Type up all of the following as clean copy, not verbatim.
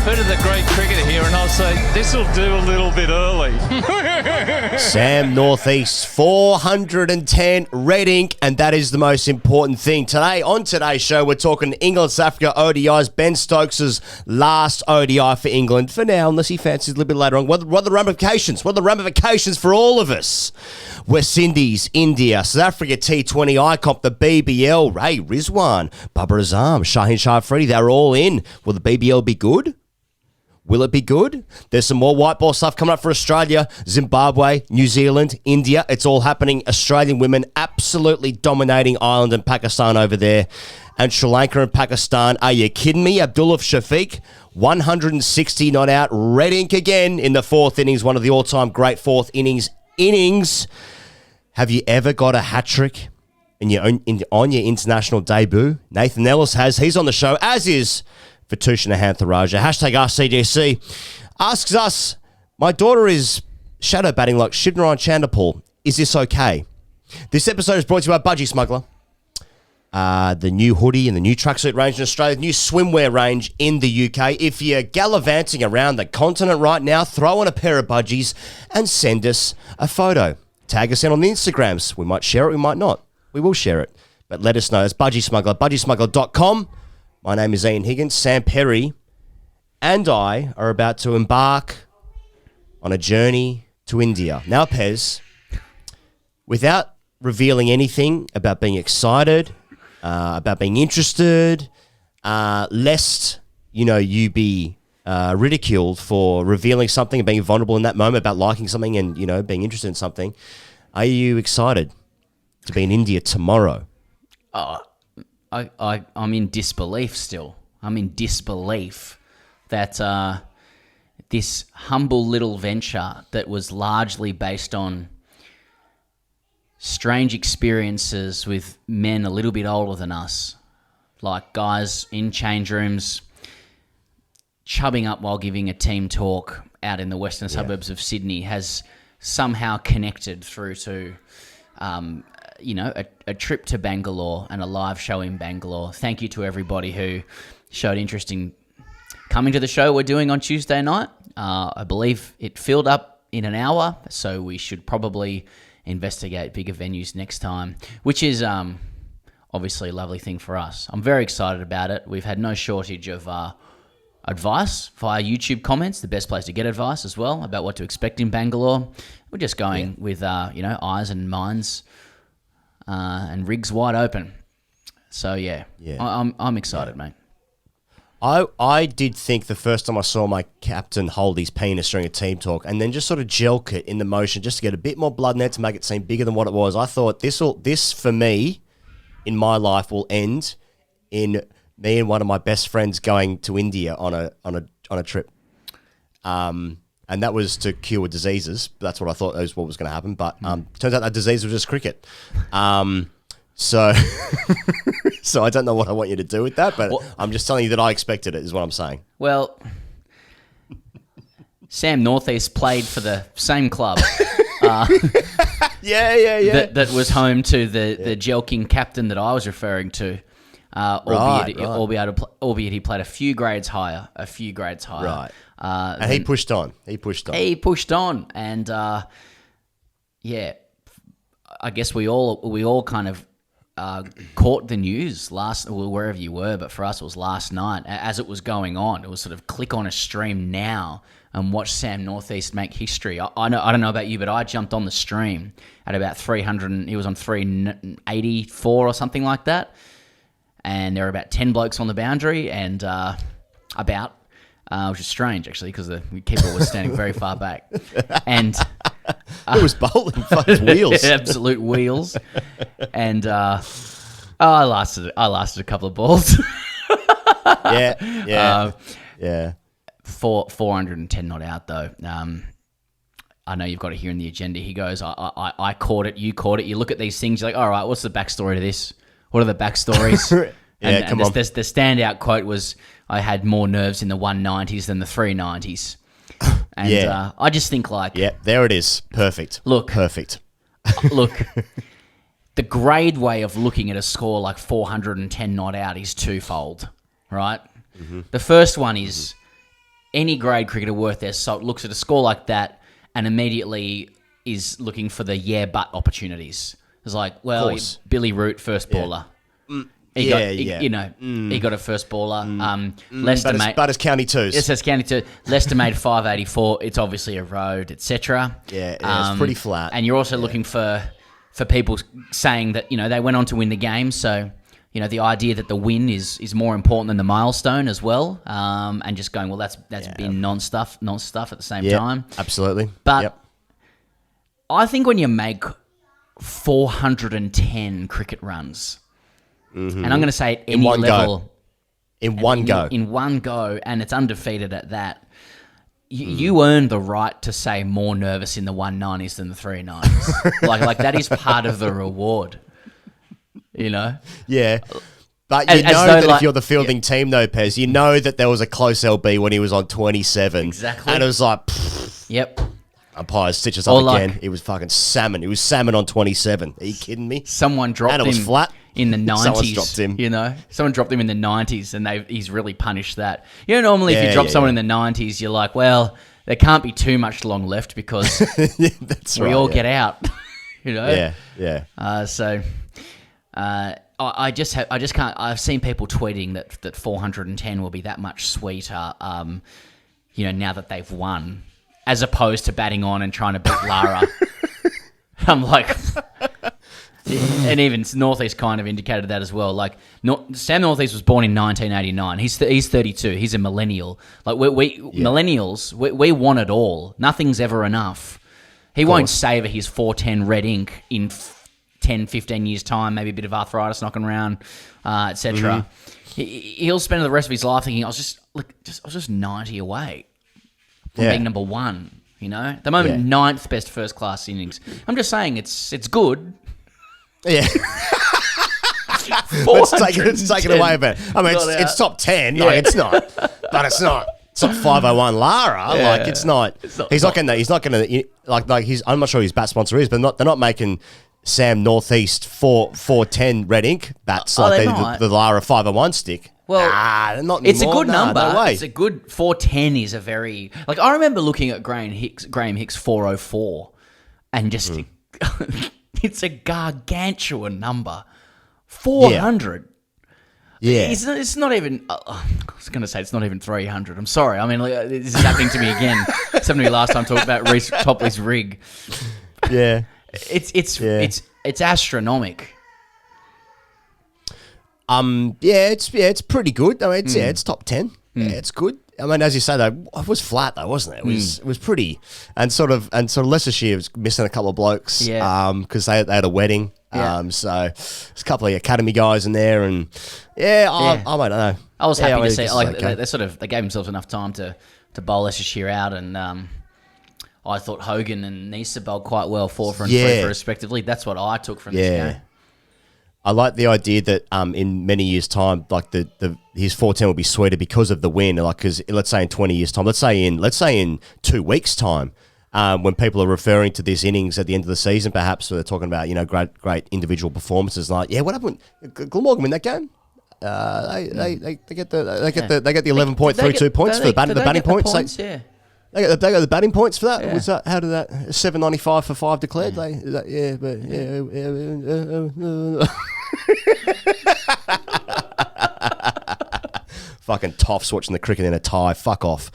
bit of the great cricketer here, and I'll say this will do a little bit early. Sam Northeast, 410 red ink, and that is the most important thing. Today, on today's show, we're talking England, South Africa ODIs, Ben Stokes' last ODI for England for now, unless he fancies a little bit later on. What are the ramifications? What are the ramifications for all of us? West Indies, India, South Africa T20 ICOP, the BBL, Ray Rizwan, Babar Azam, Shaheen Shah Afridi, they're all in. Will the BBL be good? Will it be good? There's some more white ball stuff coming up for Australia, Zimbabwe, New Zealand, India. It's all happening. Australian women absolutely dominating Ireland and Pakistan over there. And Sri Lanka and Pakistan. Are you kidding me? Abdullah Shafiq, 160 not out. Red ink again in the fourth innings. One of the all-time great fourth innings. Have you ever got a hat-trick on your international debut? Nathan Ellis has. He's on the show, as is VITHUSHAN EHANTHARAJAH. Hashtag ASKTGC asks us, my daughter is shadow batting like Shiv Chanderpaul. Is this okay? This episode is brought to you by Budgy Smuggler. The new hoodie and the new tracksuit range in Australia, the new swimwear range in the UK. If you're gallivanting around the continent right now, throw on a pair of budgies and send us a photo. Tag us in on the Instagrams. We might share it, we might not. We will share it. But let us know. It's Budgy Smuggler, budgysmuggler.com. My name is Ian Higgins. Sam Perry and I are about to embark on a journey to India. Now, Pez, without revealing anything about being excited, about being interested, lest, you be ridiculed for revealing something and being vulnerable in that moment about liking something and, being interested in something, are you excited to be in India tomorrow? I'm in disbelief still. I'm in disbelief that this humble little venture that was largely based on strange experiences with men a little bit older than us, like guys in change rooms, chubbing up while giving a team talk out in the western suburbs of Sydney, has somehow connected through to a trip to Bangalore and a live show in Bangalore. Thank you to everybody who showed interest in coming to the show we're doing on Tuesday night. I believe it filled up in an hour, so we should probably investigate bigger venues next time, which is obviously a lovely thing for us. I'm very excited about it. We've had no shortage of advice via YouTube comments, the best place to get advice as well about what to expect in Bangalore. We're just going with eyes and minds and rigs wide open. So I'm excited, mate. I did think the first time I saw my captain hold his penis during a team talk and then just sort of jelk it in the motion just to get a bit more blood in there to make it seem bigger than what it was. I thought this for me in my life will end in me and one of my best friends going to India on a trip. And that was to cure diseases. That's what I thought was what was going to happen. But turns out that disease was just cricket. So I don't know what I want you to do with that, but I'm just telling you that I expected it, is what I'm saying. Well, Sam Northeast played for the same club. That was home to the jelking captain that I was referring to. Albeit he played a few grades higher. Right. And he pushed on. And I guess we all kind of caught the news wherever you were, but for us it was last night as it was going on. It was sort of click on a stream now and watch Sam Northeast make history. I don't know about you, but I jumped on the stream at about 300. He was on 384 or something like that. And there were about 10 blokes on the boundary, and which is strange actually because the keeper was standing very far back, and it was bowling fucking wheels, absolute wheels, and I lasted a couple of balls. 410 not out though. I know you've got it here in the agenda. He goes, I caught it, you caught it. You look at these things, you're like, all right, what's the backstory to this? What are the backstories? Come on. The standout quote was, I had more nerves in the 190s than the 390s. And I just think there it is. Perfect. Perfect. Look, the grade way of looking at a score like 410 not out is twofold, right? Mm-hmm. The first one is any grade cricketer worth their salt looks at a score like that and immediately is looking for the but opportunities. It's like, well, Billy Root, first baller. He got a first baller. Leicester but it's county twos. It says county two. Leicester made 584. It's obviously a road, etc. Yeah, it's pretty flat. And you're also looking for people saying that they went on to win the game. So the idea that the win is more important than the milestone as well. And just going, well, that's been non-stuff at the same time. Absolutely. But I think when you make 410 cricket runs. And I'm going to say at any level... In one go, and it's undefeated at that. You earn the right to say more nervous in the 190s than the 390s. like that is part of the reward, Yeah. But you know that if you're the fielding team, though, Pez, you know that there was a close LB when he was on 27. Exactly. And it was like... Yep. Umpire stitches up again. It was fucking salmon. It was salmon on 27. Are you kidding me? Someone dropped him. And it was flat. In the 90s. Someone dropped him. Someone dropped him in the 90s and he's really punished that. Normally if you drop someone in the 90s, you're like, well, there can't be too much long left because we all get out. Yeah. I just can't. I've seen people tweeting that 410 will be that much sweeter, now that they've won, as opposed to batting on and trying to beat Lara. I'm like... And even Northeast kind of indicated that as well. Like Sam Northeast was born in 1989. He's 32. He's a millennial. Like millennials, we want it all. Nothing's ever enough. He won't savour his 410 red ink in 10, 15 years' time. Maybe a bit of arthritis knocking around, etc. He'll spend the rest of his life thinking, I was just 90 away from being number one. At the moment, ninth best first class innings. I'm just saying it's good. Yeah. Let's take it away a bit. I mean, it's top 10. Yeah. It's not. But it's not. It's not 501 Lara. Yeah. It's not. He's not going to, I'm not sure who his bat sponsor is, but they're not making Sam Northeast 410 red ink bats the Lara 501 stick. Well, they're not it's anymore. A good number. No way. It's a good 410 is a very... I remember looking at Graham Hicks 404 and just... It's a gargantuan number. 400. Yeah. It's not even... I was going to say it's not even 300. I'm sorry. I mean, this is happening to me again. It's happened to me last time talking about Reece Topley's rig. Yeah. It's astronomical. It's pretty good. I mean, it's top 10. Yeah, it's good. I mean, as you say, though, it was flat, though, wasn't it? It was pretty. And sort of Leicestershire was missing a couple of blokes because they had a wedding. Yeah. So there's a couple of academy guys in there. And, I don't know. I was happy to see they gave themselves enough time to bowl Leicestershire out. And I thought Hogan and Nisa bowled quite well, 4 for and 3 for respectively. That's what I took from this game. I like the idea that in many years' time, like his 410 will be sweeter because of the win. Like, because let's say in 20 years' time, let's say in 2 weeks' time, when people are referring to this innings at the end of the season, perhaps they're talking about great individual performances. Like, what happened? Glamorgan win that game. They get the 11.32 points for the batting points. They got the batting points for that. Yeah. Was that how did that 795 for 5 declared? Fucking toffs watching the cricket in a tie. Fuck off.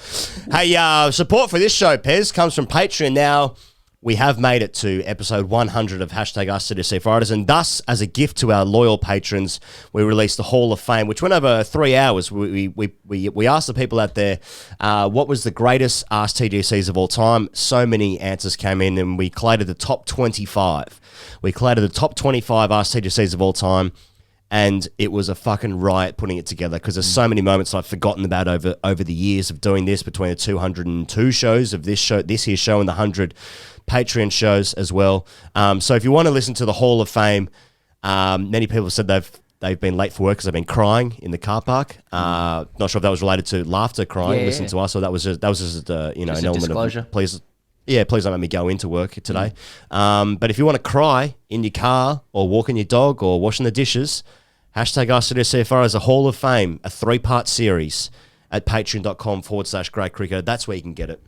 Hey, support for this show, Pez, comes from Patreon. Now, we have made it to episode 100 of #AskTGC Fridays, and thus, as a gift to our loyal patrons, we released the Hall of Fame, which went over 3 hours. We asked the people out there, what was the greatest AskTGCs of all time? So many answers came in, and we collated the top 25. We collated the top 25 AskTGCs of all time, and it was a fucking riot putting it together because there's so many moments I've forgotten about over the years of doing this, between the 202 shows of this year's show, and the 100 Patreon shows as well. So if you want to listen to the Hall of Fame, many people said they've been late for work because they've been crying in the car park. Not sure if that was related to laughter crying, listening to us, or that was just an element disclosure. Of please don't make me go into work today. But if you want to cry in your car or walking your dog or washing the dishes, #AskTGC as a Hall of Fame, a 3-part series. at patreon.com/great cricketer. That's where you can get it.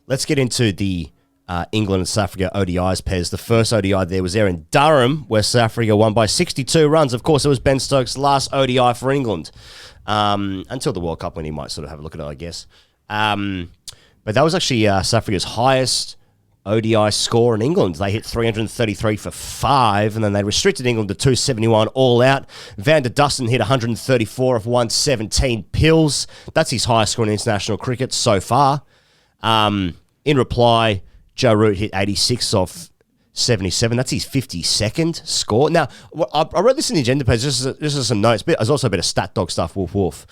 Let's get into the England and South Africa ODIs, Pez. The first ODI there was there in Durham, where South Africa won by 62 runs. Of course, it was Ben Stokes' last ODI for England. Until the World Cup, when he might sort of have a look at it, I guess. But that was actually South Africa's highest ODI score in England. They hit 333 for 5, and then they restricted England to 271 all out. Van der Dussen hit 134 of 117 pills. That's his highest score in international cricket so far. In reply, Joe Root hit 86 off 77. That's his 52nd score. Now, I wrote this in the agenda page. This is some notes. There's also a bit of stat dog stuff, woof woof.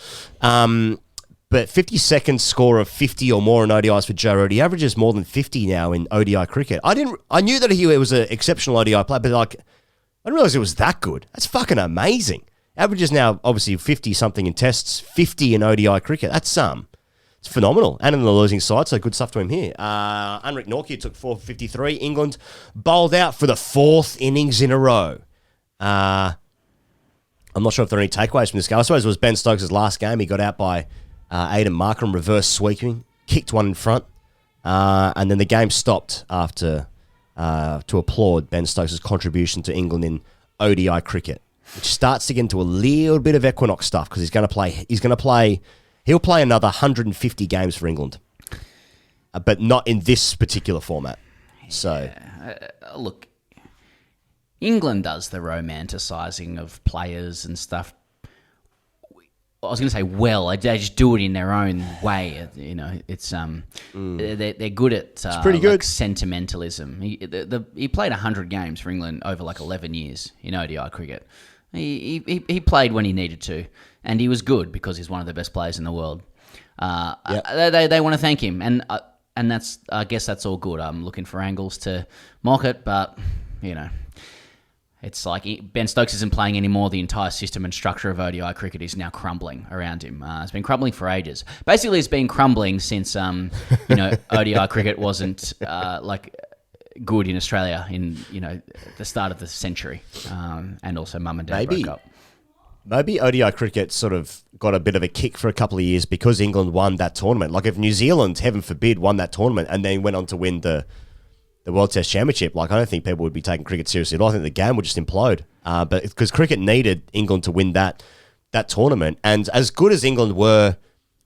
But 52nd score of 50 or more in ODIs for Joe Root. He averages more than 50 now in ODI cricket. I knew that he was an exceptional ODI player, but like, I didn't realize it was that good. That's fucking amazing. Averages now obviously 50 something in tests, 50 in ODI cricket. That's it's phenomenal. And in the losing side, so good stuff to him here. Unrick Nortje took 4 for 53. England bowled out for the 4th innings in a row. I'm not sure if there are any takeaways from this game. I suppose it was Ben Stokes' last game. He got out by Aidan Markram, reverse sweeping, kicked one in front, and then the game stopped after to applaud Ben Stokes' contribution to England in ODI cricket, which starts to get into a little bit of Equinox stuff because he'll play another 150 games for England, but not in this particular format. So, look, England does the romanticising of players and stuff. I was going to say, they just do it in their own way. You know, it's they're good at it's pretty good. Like sentimentalism. He played 100 games for England over like 11 years in ODI cricket. He played when he needed to, and he was good because he's one of the best players in the world. They want to thank him, and that's, I guess that's all good. I'm looking for angles to mock it, but you know. It's like Ben Stokes isn't playing anymore. The entire system and structure of ODI cricket is now crumbling around him. It's been crumbling for ages. Basically, it's been crumbling since ODI cricket wasn't like good in Australia in the start of the century, and also Mum and Dad broke up. Maybe ODI cricket sort of got a bit of a kick for a couple of years because England won that tournament. Like if New Zealand, heaven forbid, won that tournament and then went on to win the World Test Championship, like I don't think people would be taking cricket seriously at all. I think the game would just implode. But because cricket needed England to win that tournament, and as good as England were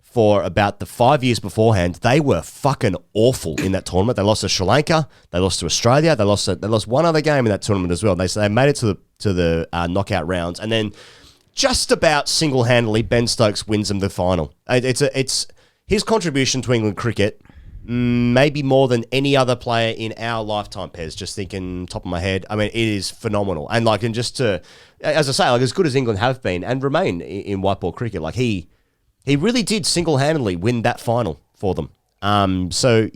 for about the 5 years beforehand, they were fucking awful in that tournament. They lost to Sri Lanka, they lost to Australia, they lost one other game in that tournament as well. They made it to the knockout rounds, and then just about single-handedly Ben Stokes wins them the final. It's his contribution to England cricket. Maybe more than any other player in our lifetime, Pez, just thinking top of my head. I mean, it is phenomenal. And just to, as I say, like as good as England have been and remain in white ball cricket, like he really did single-handedly win that final for them. So,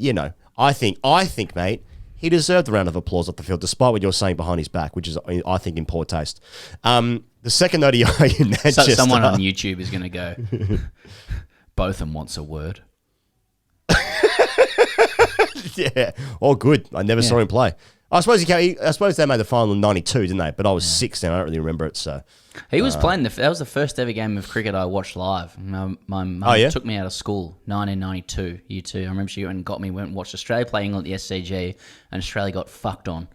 I think, mate, he deserved a round of applause off the field, despite what you're saying behind his back, which is, I think, in poor taste. The second ODI in Manchester. So someone on YouTube is going to go, Botham wants a word. Yeah, all good. I never saw him play. I suppose they made the final in '92, didn't they? But I was 6 then. I don't really remember it. So he was playing. That was the first ever game of cricket I watched live. My mum took me out of school, 1992, year 2. I remember she went and got me. Went and watched Australia play England at the SCG, and Australia got fucked on.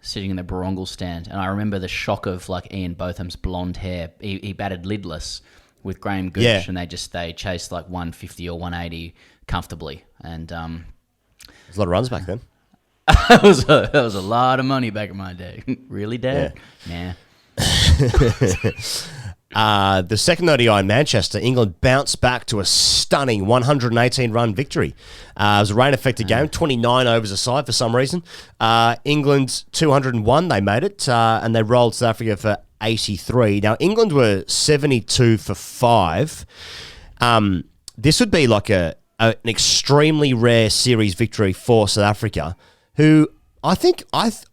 Sitting in the Barongal stand, and I remember the shock of like Ian Botham's blonde hair. He batted lidless with Graham Gooch, and they chased like 150 or 180 comfortably, and there's a lot of runs back then. that was a lot of money back in my day. Really, Dad? Yeah. Nah. The second ODI in Manchester, England bounced back to a stunning 118-run victory. It was a rain-affected game, 29 overs aside for some reason. England 201, they made it, and they rolled South Africa for 83. Now, England were 72 for 5. This would be like an extremely rare series victory for South Africa, who I think South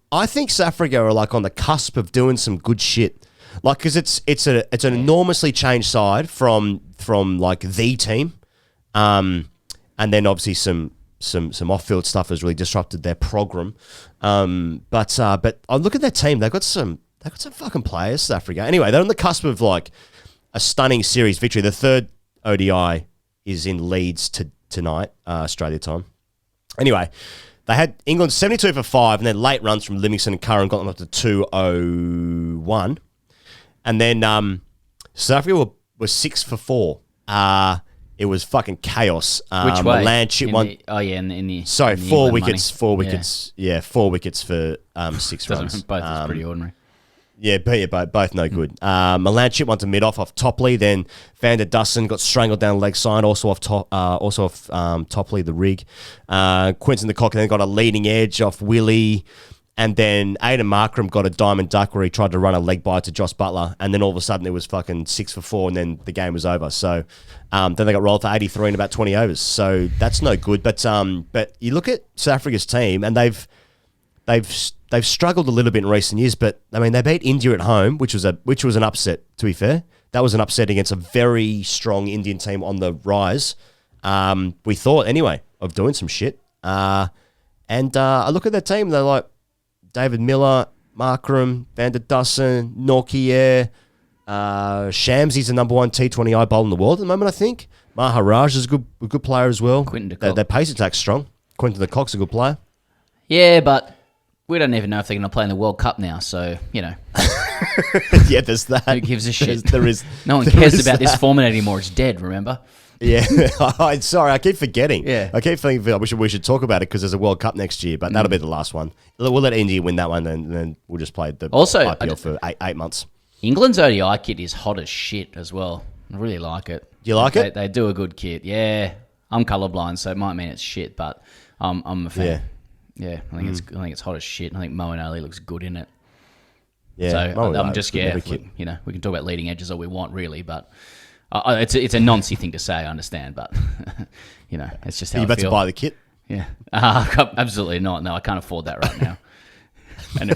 Africa are like on the cusp of doing some good shit. Like, because it's an enormously changed side from like the team, and then obviously some off-field stuff has really disrupted their program. But I look at their team; they've got some fucking players, South Africa. Anyway, they're on the cusp of like a stunning series victory. The third ODI is in Leeds tonight, Australia time. Anyway, they had England 72 for 5, and then late runs from Livingston and Curran got them up to 201. And then South Africa was 6 for 4. It was fucking chaos. Which way? Lanchit won. In the sorry, in the 4 England wickets. money. 4 wickets. Yeah, 4 wickets for 6 runs. Both is pretty ordinary. Yeah, both no good. Milan chip went to mid off Topley. Then Van der Dussen got strangled down the leg side, also off Topley, the rig. Quinton de Kock then got a leading edge off Willie. And then Aidan Markram got a diamond duck where he tried to run a leg by to Josh Butler. And then all of a sudden it was fucking 6 for 4 and then the game was over. So then they got rolled for 83 in about 20 overs. So that's no good. But you look at South Africa's team and they've struggled a little bit in recent years, but I mean they beat India at home, which was an upset. To be fair, that was an upset against a very strong Indian team on the rise. We thought anyway of doing some shit, and I look at that team. They're like David Miller, Markram, Van der Dussen, Nortje, Shamsi's the number 1 T20I bowler in the world at the moment. I think Maharaj is a good player as well. Quinton de Kock. Their pace attack's strong. Quinton de Kock's a good player. Yeah, but we don't even know if they're going to play in the World Cup now, so, you know. Yeah, there's that. Who gives a shit? There is. No one cares about this format anymore. It's dead, remember? Yeah. Sorry, I keep forgetting. Yeah. I keep thinking we should talk about it because there's a World Cup next year, but that'll be the last one. We'll let India win that one, and then we'll just play the IPL for eight months. England's ODI kit is hot as shit as well. I really like it. Do you like it? They do a good kit. Yeah. I'm colourblind, so it might mean it's shit, but I'm a fan. Yeah. Yeah, I think it's hot as shit. I think Moeen Ali looks good in it. Yeah, so I'm just we can talk about leading edges all we want, really, but it's a noncy thing to say. I understand, but you know, it's just how you I about feel. to buy the kit? Yeah, absolutely not. No, I can't afford that right now. And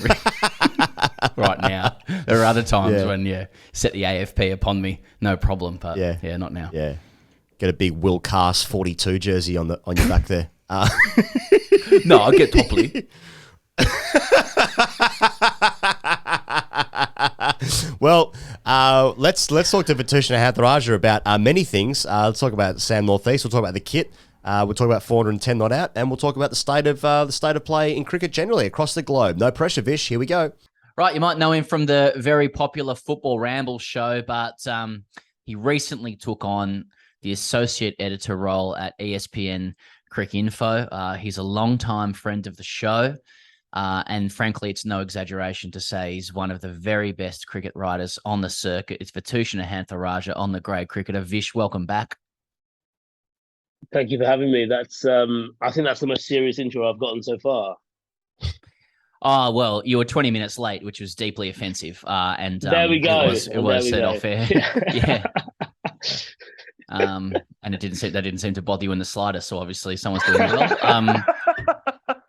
right now, there are other times when set the AFP upon me, no problem. But not now. Yeah, get a big Will Cast 42 jersey on your back there. No, I'll get Topley. Well, let's talk to VITHUSHAN and EHANTHARAJAH about many things. Let's talk about Sam Northeast. We'll talk about the kit. We'll talk about 410 not out, and we'll talk about the state of play in cricket generally across the globe. No pressure, Vish. Here we go. Right, you might know him from the very popular Football Ramble show, but he recently took on the associate editor role at ESPN Cricinfo. He's a long-time friend of the show, and frankly, it's no exaggeration to say he's one of the very best cricket writers on the circuit. It's VITHUSHAN EHANTHARAJAH on the Grade Cricketer. Vish, welcome back. Thank you for having me. That's I think that's the most serious intro I've gotten so far. Oh, well, you were 20 minutes late, which was deeply offensive. And there we go. It was set off air. Yeah. And that didn't seem to bother you in the slightest. So obviously someone's doing well.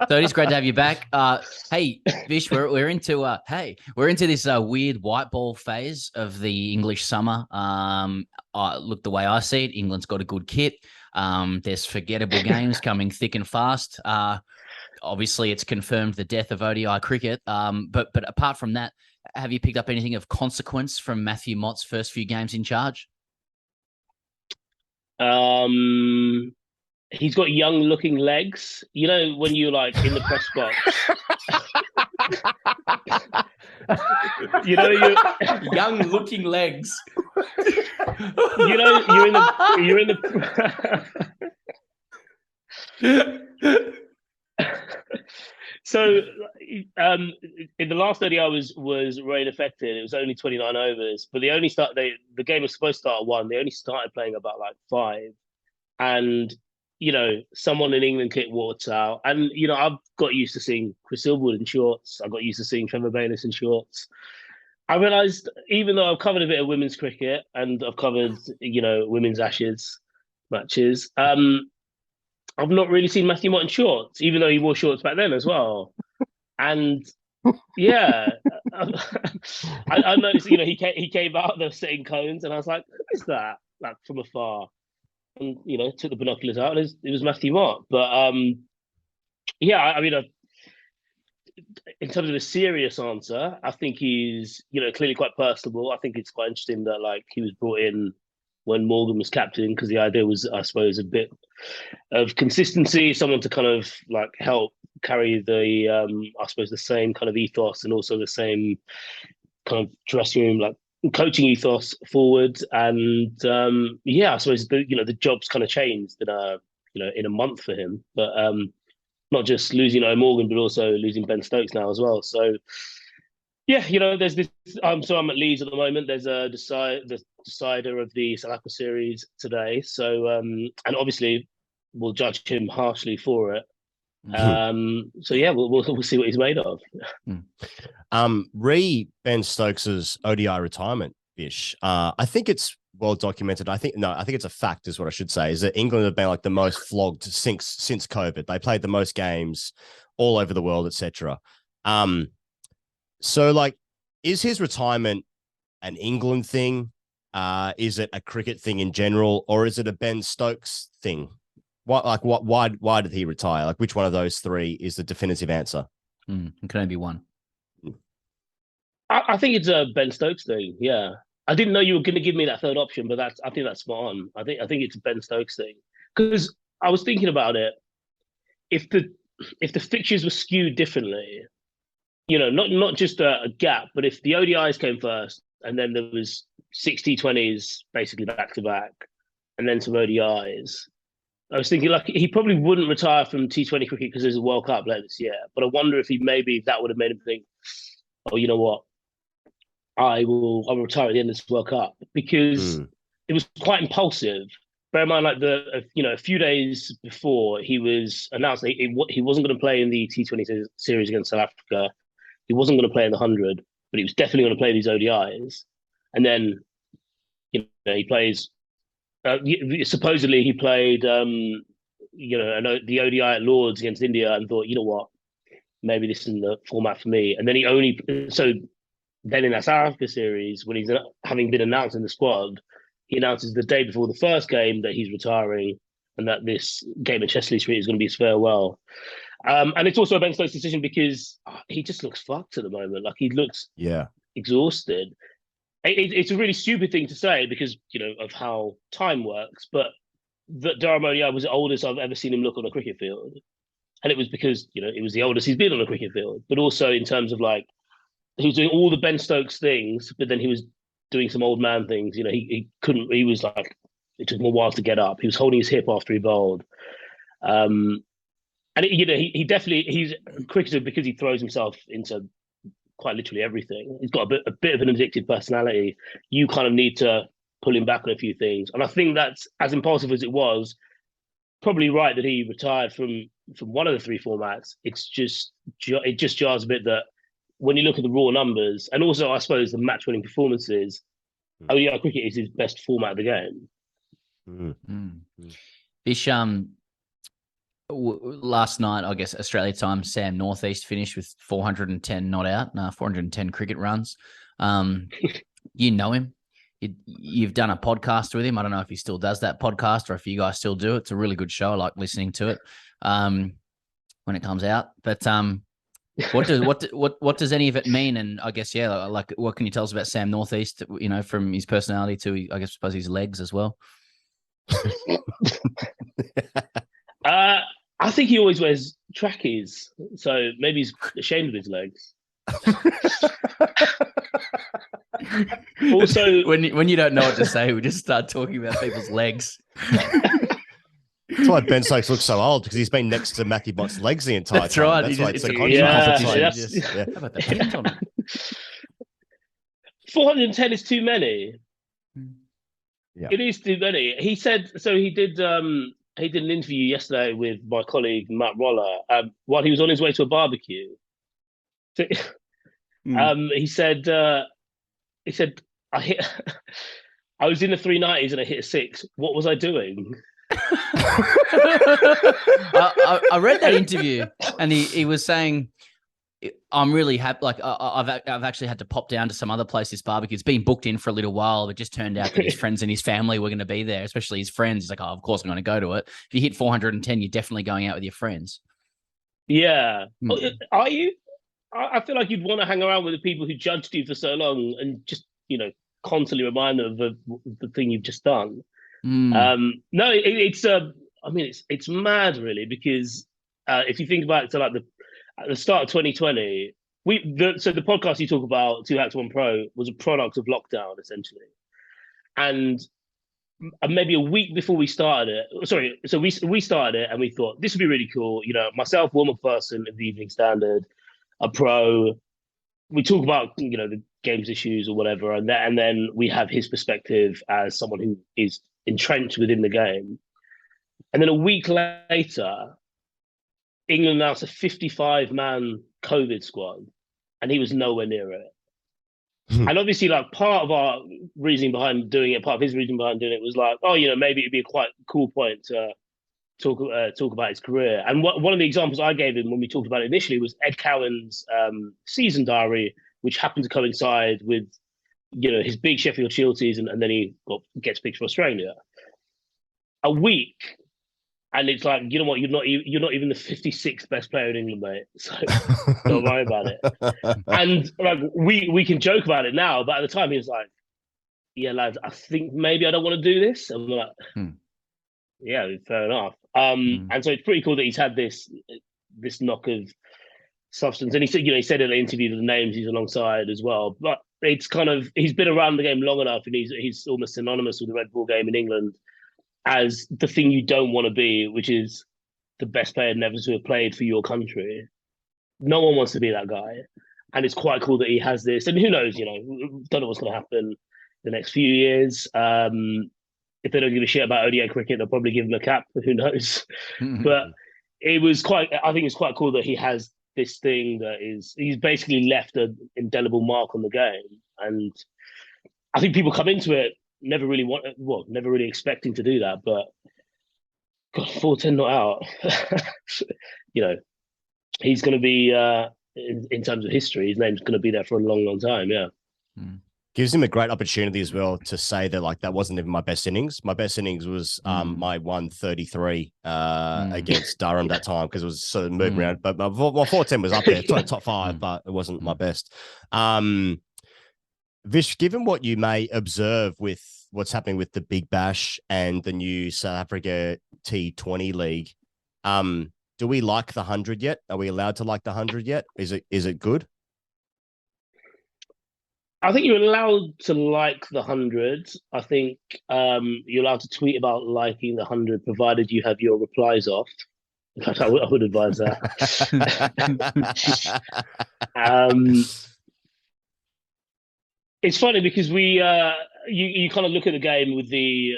So it is great to have you back. Hey, Vish, we're into this weird white ball phase of the English summer. Look, the way I see it, England's got a good kit. There's forgettable games coming thick and fast. Obviously, it's confirmed the death of ODI cricket. But apart from that, have you picked up anything of consequence from Matthew Mott's first few games in charge? He's got young looking legs. You know, when you're like in the press box. You know, young looking legs. You know, you're in the So in the last ODI was rain affected. It was only 29 overs, but the game was supposed to start at 1. They only started playing about like 5, and you know, someone in England kit walks out, and you know, I've got used to seeing Chris Silverwood in shorts. I got used to seeing Trevor Bayliss in shorts. I realised, even though I've covered a bit of women's cricket and I've covered, you know, women's Ashes matches, I've not really seen Matthew Mott in shorts, even though he wore shorts back then as well. And yeah, I noticed, you know, he came out, they were setting cones, and I was like, who is that? Like from afar. And, you know, took the binoculars out, and it was Matthew Mott. But yeah, I mean, in terms of a serious answer, I think he's, clearly quite personable. I think it's quite interesting that like he was brought in when Morgan was captain, because the idea was, I suppose, a bit of consistency, someone to kind of like help carry the, I suppose, the same kind of ethos and also the same kind of dressing room, like coaching ethos forward. And I suppose the job's kind of changed in a month for him, but not just losing Morgan, but also losing Ben Stokes now as well. So yeah, there's this. I'm at Leeds at the moment. There's the decider of the SA ODI series today. So and obviously we'll judge him harshly for it. So yeah, we'll see what he's made of. Ben Stokes's ODI retirement, Bish. I think it's well documented. I think it's a fact, is what I should say, is that England have been like the most flogged since COVID. They played the most games all over the world, etc. So like, is his retirement an England thing? Is it a cricket thing in general, or is it a Ben Stokes thing? Why did he retire? Like, which one of those three is the definitive answer? It can only be one. I think it's a Ben Stokes thing. Yeah, I didn't know you were going to give me that third option, but I think that's spot on. I think it's a Ben Stokes thing, because I was thinking about it. If the fixtures were skewed differently, not just a gap, but if the ODIs came first and then there was 6 T20s basically back to back, and then some ODIs. I was thinking like he probably wouldn't retire from T20 cricket because there's a World Cup later this year. But I wonder if that would have made him think, oh, you know what, I'll retire at the end of this World Cup, because it was quite impulsive. Bear in mind, like a few days before he was announced that he wasn't going to play in the T20 series against South Africa. He wasn't going to play in the 100, but he was definitely going to play these ODIs. And then, he plays. Supposedly he played, the ODI at Lords against India, and thought, you know what, maybe this isn't the format for me. And then then in that South Africa series, when he's having been announced in the squad, he announces the day before the first game that he's retiring and that this game at Chesley Street is going to be his farewell. And it's also a Ben Stokes decision because he just looks fucked at the moment. Like, he looks exhausted. It's a really stupid thing to say because, of how time works, but that Durham ODI was the oldest I've ever seen him look on a cricket field. And it was because, it was the oldest he's been on a cricket field, but also in terms of like, he was doing all the Ben Stokes things, but then he was doing some old man things. He was like, it took him a while to get up. He was holding his hip after he bowled. And he's a cricketer because he throws himself into quite literally everything. He's got a bit of an addictive personality. You kind of need to pull him back on a few things. And I think that's, as impulsive as it was, probably right that he retired from one of the three formats. It just jars a bit that when you look at the raw numbers, and also I suppose the match-winning performances, ODI cricket is his best format of the game. Bish, last night, I guess Australia time, Sam Northeast finished with 410 not out, 410 cricket runs. You know him. You've done a podcast with him. I don't know if he still does that podcast or if you guys still do it. It's a really good show. I like listening to it when it comes out. But what does any of it mean? And I guess, like what can you tell us about Sam Northeast, from his personality to, I suppose, his legs as well? I think he always wears trackies, so maybe he's ashamed of his legs. Also, when you don't know what to say, we just start talking about people's legs. That's why Ben Stokes looks so old, because he's been next to Matthew Bott's legs the entire That's time. right. That's why it's a competition. Yeah. How about that? 410 is too many. Yeah. It is too many. He said so. He did an interview yesterday with my colleague Matt Roller while he was on his way to a barbecue. So, he said I was in the 390s and I hit a 6. What was I doing? I read that interview, and he was saying, I'm really happy. Like I've actually had to pop down to some other place. This barbecue, it's been booked in for a little while. It just turned out that his friends and his family were going to be there, especially his friends. He's like, oh, of course I'm going to go to it. If you hit 410, you're definitely going out with your friends. Yeah. Are you? I feel like you'd want to hang around with the people who judged you for so long and just, constantly remind them of the thing you've just done. No, I mean, it's mad really, because if you think about it, so like at the start of 2020, so the podcast you talk about, 2 Hacks 1 Pro, was a product of lockdown essentially, and maybe a week before we started it, so we started it and we thought this would be really cool. Myself, Will McPherson of the Evening Standard, a pro. We talk about the game's issues or whatever, and then we have his perspective as someone who is entrenched within the game. And then a week later, England announced a 55-man COVID squad, and he was nowhere near it. And obviously, like, part of our reasoning behind doing it, part of his reason behind doing it was like, maybe it'd be a quite cool point to talk about his career. And one of the examples I gave him when we talked about it initially was Ed Cowan's season diary, which happened to coincide with his big Sheffield Shield season, and then he gets picked for Australia. A week, and it's like, you know what, you're not even the 56th best player in England, mate. So don't worry about it. And like we can joke about it now, but at the time he was like, "Yeah, lads, I think maybe I don't want to do this." And we're like, "Yeah, fair enough." And so it's pretty cool that he's had this knock of substance. And he said in the interview the names he's alongside as well. But it's kind of, he's been around the game long enough, and he's almost synonymous with the red ball game in England as the thing you don't want to be, which is the best player never to have played for your country. No one wants to be that guy. And it's quite cool that he has this. And who knows, don't know what's going to happen the next few years. If they don't give a shit about ODI cricket, they'll probably give him a cap. Who knows? But I think it's quite cool that he has this thing that he's basically left an indelible mark on the game. And I think people come into it never really expecting to do that, but God, 410 not out. He's going to be in terms of history, his name's going to be there for a long, long time. Yeah. Gives him a great opportunity as well to say that, like, that wasn't even my best innings. My best innings was my 133 against Durham that time, because it was sort of moving around. But my 410 was up there, top 5, but it wasn't my best. Vish, given what you may observe with what's happening with the Big Bash and the new South Africa T20 League, do we like the 100 yet? Are we allowed to like the 100 yet? Is it good? I think you're allowed to like the 100. I think you're allowed to tweet about liking the 100, provided you have your replies off. In fact, I would advise that. It's funny because you kind of look at the game with the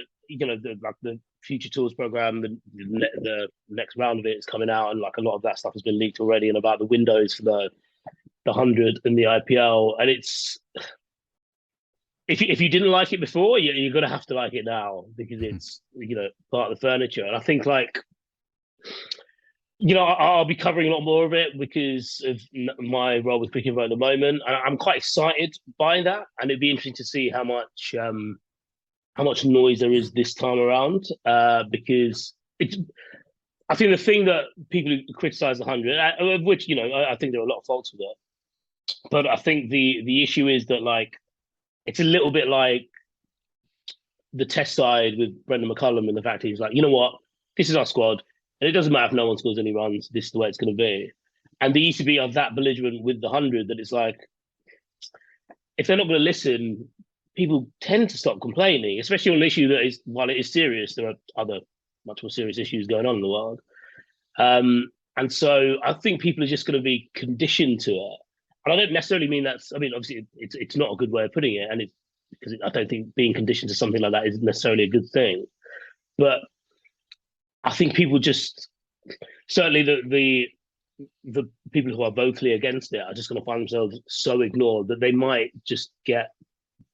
Future Tours program, the next round of it is coming out, and like a lot of that stuff has been leaked already, and about the windows for the 100 and the IPL, and it's, if you didn't like it before, you're gonna have to like it now, because it's part of the furniture. And I think, like, I'll be covering a lot more of it because of my role with Cricket at the moment. I'm quite excited by that, and it'd be interesting to see how much noise there is this time around. Because I think the thing that people who criticise the 100, of which I think there are a lot of faults with it, but I think the issue is that, like, it's a little bit like the Test side with Brendan McCullum, and the fact he's like, you know what, this is our squad. And it doesn't matter if no one scores any runs, this is the way it's going to be. And the ECB are that belligerent with the 100 that it's like, if they're not going to listen, people tend to stop complaining, especially on an issue that is, while it is serious, there are other much more serious issues going on in the world. And so I think people are just going to be conditioned to it. And I don't necessarily mean obviously it's not a good way of putting it, and because I don't think being conditioned to something like that is necessarily a good thing. But I think people just, certainly the people who are vocally against it are just going to find themselves so ignored that they might just get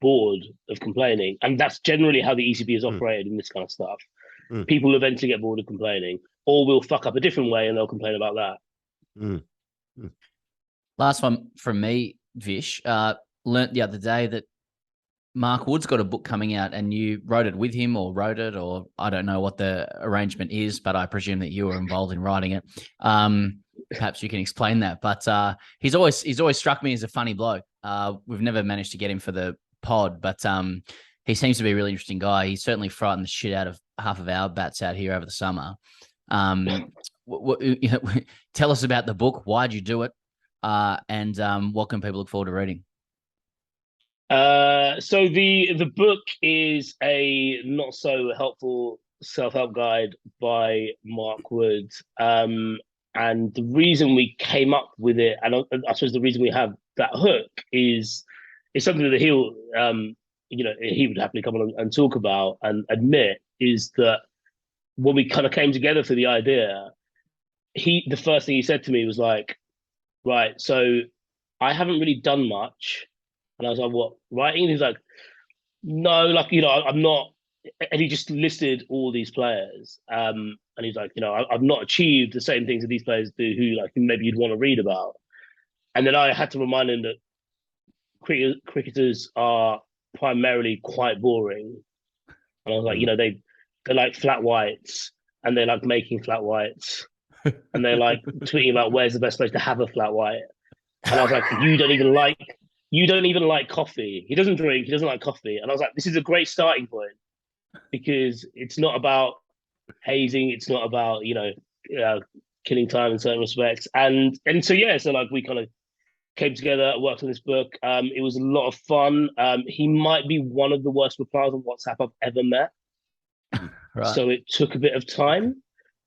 bored of complaining. And that's generally how the ECB has operated in this kind of stuff. People eventually get bored of complaining, or will fuck up a different way and they'll complain about that. Last one from me, Vish. Learnt the other day that Mark Wood's got a book coming out, and you wrote it with him, or wrote it, or I don't know what the arrangement is, but I presume that you were involved in writing it. perhaps you can explain that. But he's always struck me as a funny bloke. We've never managed to get him for the pod, but he seems to be a really interesting guy. He's certainly frightened the shit out of half of our bats out here over the summer. Tell us about the book. Why'd you do it? And what can people look forward to reading? So the book is a not so helpful self-help guide by Mark Wood. And the reason we came up with it, and I suppose the reason we have that hook is something that he'll, he would happily come on and talk about and admit, is that when we kind of came together for the idea, the first thing he said to me was like, right, so I haven't really done much. And I was like, what, writing? And he's like, no, like, I'm not. And he just listed all these players. And he's like, I've not achieved the same things that these players do who maybe you'd want to read about. And then I had to remind him that cricketers are primarily quite boring. And I was like, they like flat whites, and they like making flat whites, and they like tweeting about where's the best place to have a flat white. And I was like, you don't even like coffee. He doesn't drink. He doesn't like coffee. And I was like, this is a great starting point, because it's not about hazing. It's not about, killing time in certain respects. And so, so like we kind of came together, worked on this book. It was a lot of fun. He might be one of the worst replies on WhatsApp I've ever met. Right. So it took a bit of time,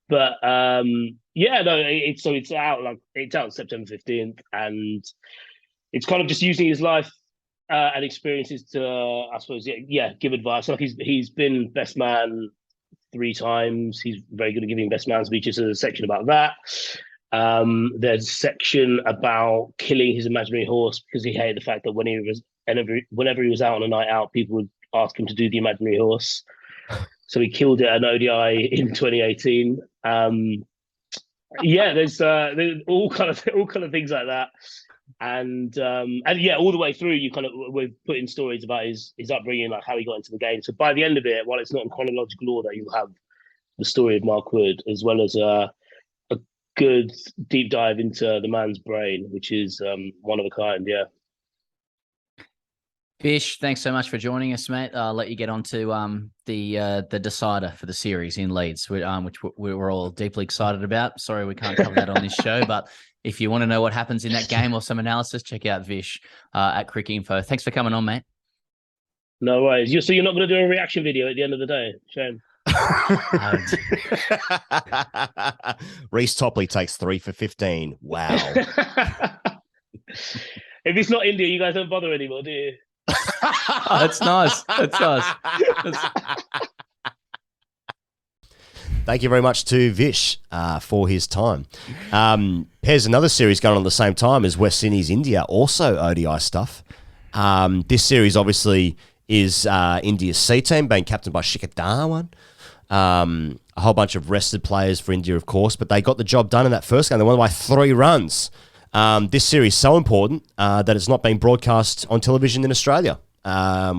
but it's out September 15th, and it's kind of just using his life and experiences to, I suppose, give advice. Like he's been best man 3 times. He's very good at giving best man speeches. There's a section about that. There's a section about killing his imaginary horse, because he hated the fact that whenever he was out on a night out, people would ask him to do the imaginary horse. So he killed it at an ODI in 2018. There's all kind of things like that. And all the way through, we're putting stories about his upbringing, like how he got into the game. So by the end of it, while it's not in chronological order, you'll have the story of Mark Wood, as well as a good deep dive into the man's brain, which is one of a kind. Yeah. Vish, thanks so much for joining us, mate. I'll let you get on to the decider for the series in Leeds, which we're all deeply excited about. Sorry we can't cover that on this show, but if you want to know what happens in that game or some analysis, check out Vish at Cricket Info. Thanks for coming on, mate. No worries. So you're not going to do a reaction video at the end of the day? Shame. Reece Topley takes 3 for 15. Wow. If it's not India, you guys don't bother anymore, do you? That's nice. That's nice. Thank you very much to Vish for his time. There's another series going on at the same time as West Indies India, also ODI stuff. This series obviously is India's C team, being captained by Shikhar Dhawan. A whole bunch of rested players for India, of course, but they got the job done in that first game. They won by 3 runs. This series is so important that it's not being broadcast on television in Australia,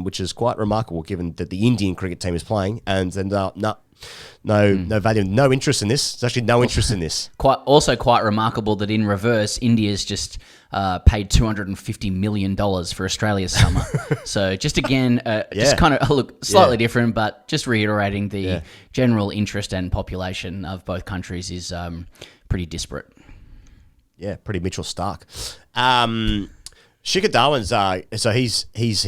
which is quite remarkable given that the Indian cricket team is playing, and no value, no interest in this. There's actually no interest in this. Quite remarkable that in reverse, India's just paid $250 million for Australia's summer. So just again, just kind of slightly different, but just reiterating the general interest and population of both countries is pretty disparate. Yeah, pretty Mitchell Stark. Shikhar Dhawan's so he's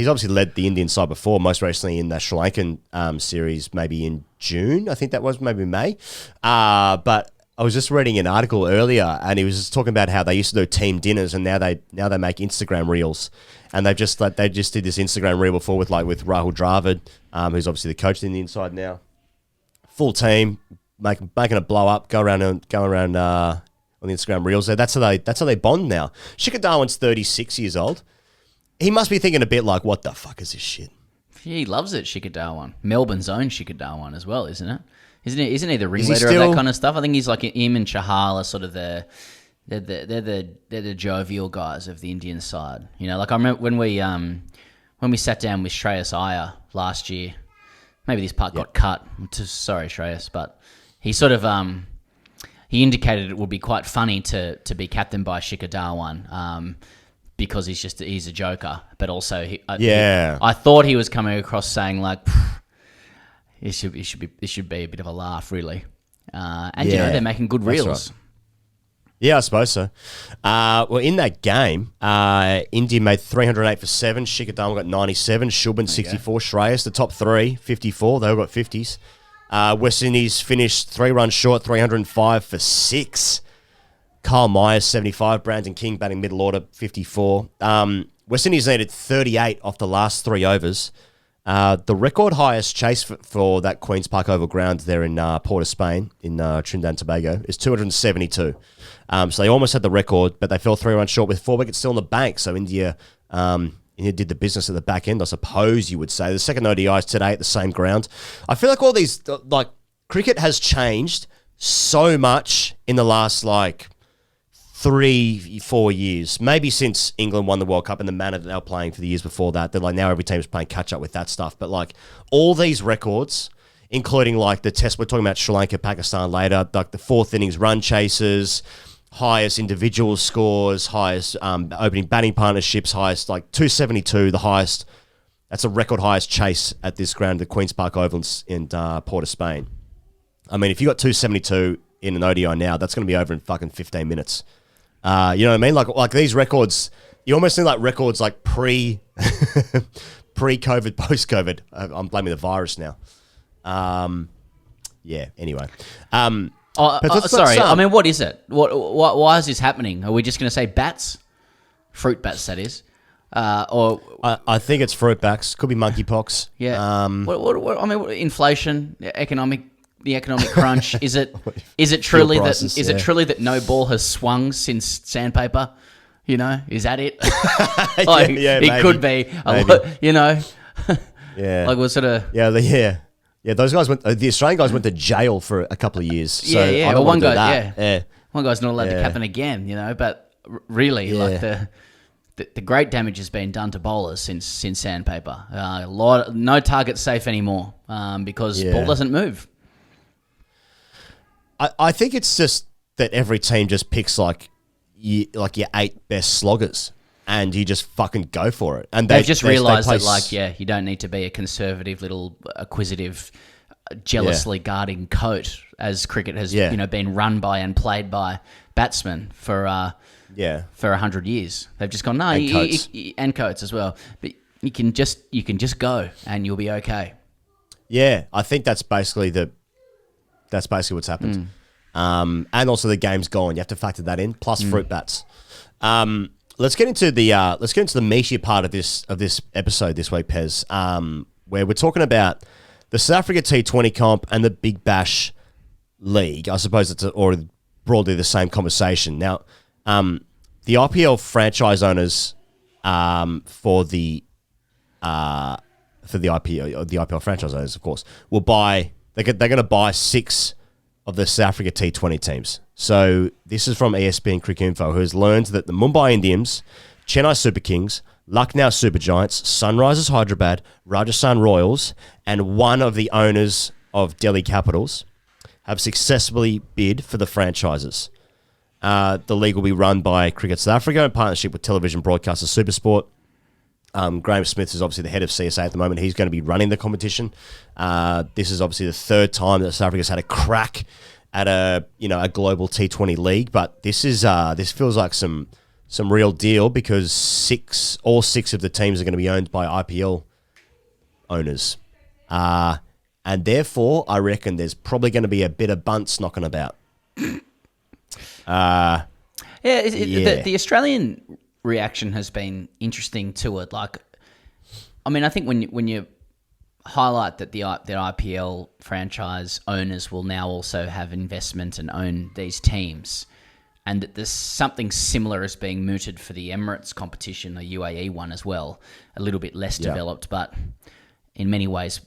obviously led the Indian side before, most recently in the Sri Lankan series, maybe in June, I think that was, maybe May. But I was just reading an article earlier, and he was just talking about how they used to do team dinners, and now they make Instagram reels, and they just did this Instagram reel before with Rahul Dravid, who's obviously the coach in the inside now. Full team making it blow up, go around on the Instagram reels there. That's how they bond now. Shikhar Dhawan's 36 years old. He must be thinking a bit like, what the fuck is this shit? He loves it, Shikhar Dhawan. Melbourne's own Shikhar Dhawan as well, isn't it? Isn't he the ringleader of that kind of stuff? I think he's like him and Chahal are sort of they're the jovial guys of the Indian side. Like I remember when we sat down with Shreyas Iyer last year. Maybe this part got cut. Sorry, Shreyas, but he sort of he indicated it would be quite funny to be captained by Shikhar Dhawan, because he's a joker, but also I thought he was coming across saying like, it should be a bit of a laugh, really. And they're making good reels. Right. Yeah, I suppose so. Well, in that game, India made 308 for 7. Shikhar Dhawan got 97. Shubman 64. Shreyas, the top three, 54. They all got 50s. West Indies finished 3 runs short, 305 for 6. Kyle Myers, 75. Brandon King batting middle order, 54. West Indies needed 38 off the last 3 overs. The record highest chase for that Queen's Park Oval ground there in Port of Spain, in Trinidad and Tobago, is 272. So they almost had the record, but they fell 3 runs short with 4 wickets still in the bank. So India did the business at the back end, I suppose you would say. The second ODI is today at the same ground. I feel like all these, like, cricket has changed so much in the last, 3-4 years, maybe since England won the World Cup and the manner that they were playing for the years before that. They're now every team's playing catch up with that stuff. But all these records, including the test, we're talking about Sri Lanka, Pakistan later, the 4th innings run chases, highest individual scores, highest opening batting partnerships, highest 272, the highest. That's a record highest chase at this ground, the Queen's Park Oval in Port of Spain. I mean, if you got 272 in an ODI now, that's going to be over in fucking 15 minutes. You know what I mean? Like these records, you almost need records pre-COVID, post-COVID. I'm blaming the virus now. Anyway. Sorry. I mean, what is it? Why is this happening? Are we just going to say bats? Fruit bats, that is. Or I think it's fruit bats. Could be monkeypox. Yeah. I mean, inflation, the economic crunch. Is it truly prices, it truly that no ball has swung since sandpaper? Is that it? It could be. Yeah. We're sort of Yeah. Those guys the Australian guys went to jail for a couple of years. So I don't one want to do guy, that. one guy's not allowed to captain again. But really, the great damage has been done to bowlers since sandpaper. No target safe anymore because ball doesn't move. I think it's just that every team just picks your 8 best sloggers and you just fucking go for it. And they've just realised that you don't need to be a conservative little acquisitive, jealously guarding coat as cricket has been run by and played by batsmen for 100 years. They've just gone and coats as well. But you can just go and you'll be okay. Yeah, I think that's basically what's happened. And also the game's gone. You have to factor that in, plus fruit bats. Let's get into the meatier part of this episode this week, Pez, where we're talking about the South Africa T20 comp and the Big Bash League. I suppose it's already broadly the same conversation. Now, the IPL franchise owners for the IPL franchise owners, of course, will buy. They're going to buy 6 of the South Africa T20 teams. So this is from ESPN Cricket Info, who has learned that the Mumbai Indians, Chennai Super Kings, Lucknow Super Giants, Sunrisers Hyderabad, Rajasthan Royals, and one of the owners of Delhi Capitals have successfully bid for the franchises. The league will be run by Cricket South Africa in partnership with television broadcaster Supersport. Graham Smith is obviously the head of CSA at the moment. He's going to be running the competition. This is obviously the 3rd time that South Africa's had a crack at a global T20 league, but this feels like some real deal because all six of the teams are going to be owned by IPL owners, and therefore I reckon there's probably going to be a bit of bunts knocking about. The Australian reaction has been interesting to it. I think when you highlight that the IPL franchise owners will now also have investment and own these teams, and that there's something similar is being mooted for the Emirates competition, the UAE one as well, a little bit less developed, but in many ways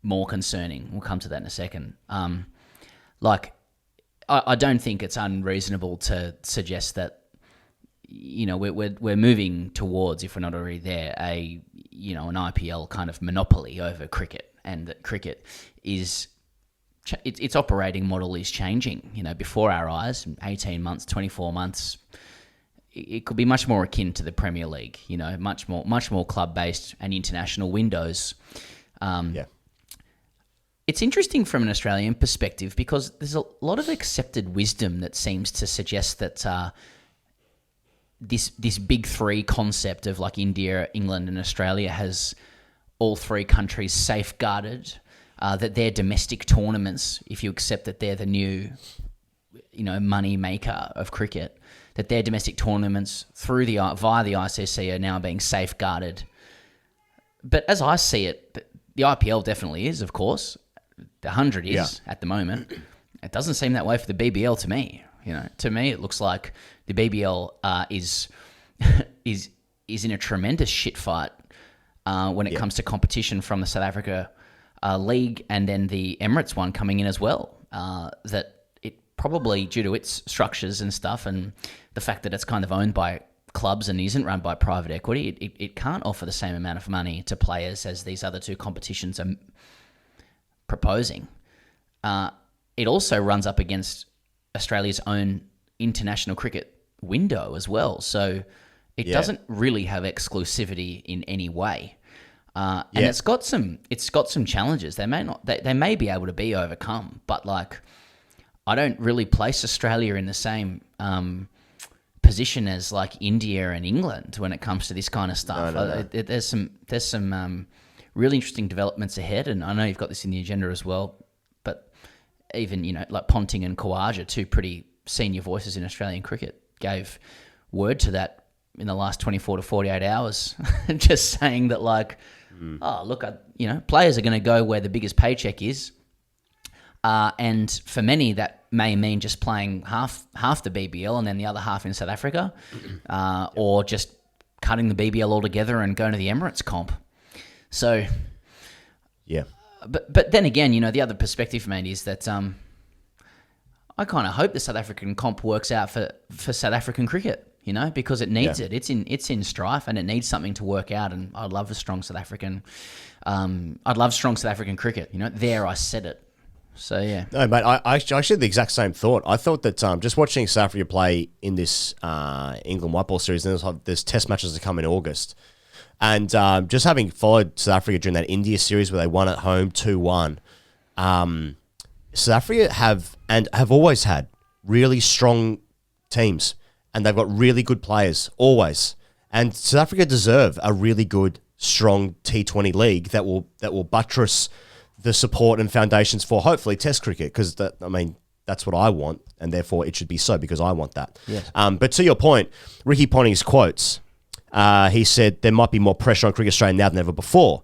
more concerning. We'll come to that in a second. I don't think it's unreasonable to suggest that we're moving towards, if we're not already there, an IPL kind of monopoly over cricket, and that cricket is its operating model is changing, before our eyes, 18 months, 24 months. It could be much more akin to the Premier League, much more club-based and international windows. It's interesting from an Australian perspective because there's a lot of accepted wisdom that seems to suggest that this big three concept of like India, England, and Australia has all three countries safeguarded, that their domestic tournaments, if you accept that they're the new, money maker of cricket, that their domestic tournaments via the ICC are now being safeguarded. But as I see it, the IPL definitely is, of course. The 100 is at the moment. It doesn't seem that way for the BBL to me. To me, it looks like the BBL is in a tremendous shit fight when it comes to competition from the South Africa League and then the Emirates one coming in as well. That it probably, due to its structures and stuff and the fact that it's kind of owned by clubs and isn't run by private equity, it can't offer the same amount of money to players as these other two competitions are proposing. It also runs up against Australia's own international cricket window as well, so it doesn't really have exclusivity in any way. And it's got some challenges. They may be able to be overcome, but like I don't really place Australia in the same position as like India and England when it comes to this kind of stuff. No. There's some really interesting developments ahead, and I know you've got this in the agenda as well. But even like Ponting and Khawaja, two pretty senior voices in Australian cricket, gave word to that in the last 24 to 48 hours, just saying that like, oh look, players are going to go where the biggest paycheck is, and for many that may mean just playing half the BBL and then the other half in South Africa, or just cutting the BBL altogether and going to the Emirates comp. So, but then again, the other perspective, mate, is that I kind of hope the South African comp works out for South African cricket, because it needs it. It's in strife and it needs something to work out. And I'd love a strong South African. I'd love strong South African cricket. There I said it. So yeah. No, mate, I actually had the exact same thought. I thought that just watching South Africa play in this England white ball series, and there's test matches to come in August. And just having followed South Africa during that India series where they won at home 2-1, South Africa have always had really strong teams, and they've got really good players always. And South Africa deserve a really good, strong T20 league that will buttress the support and foundations for hopefully Test cricket, because that's what I want, and therefore it should be so because I want that. Yes. But to your point, Ricky Ponting's quotes. He said there might be more pressure on Cricket Australia now than ever before.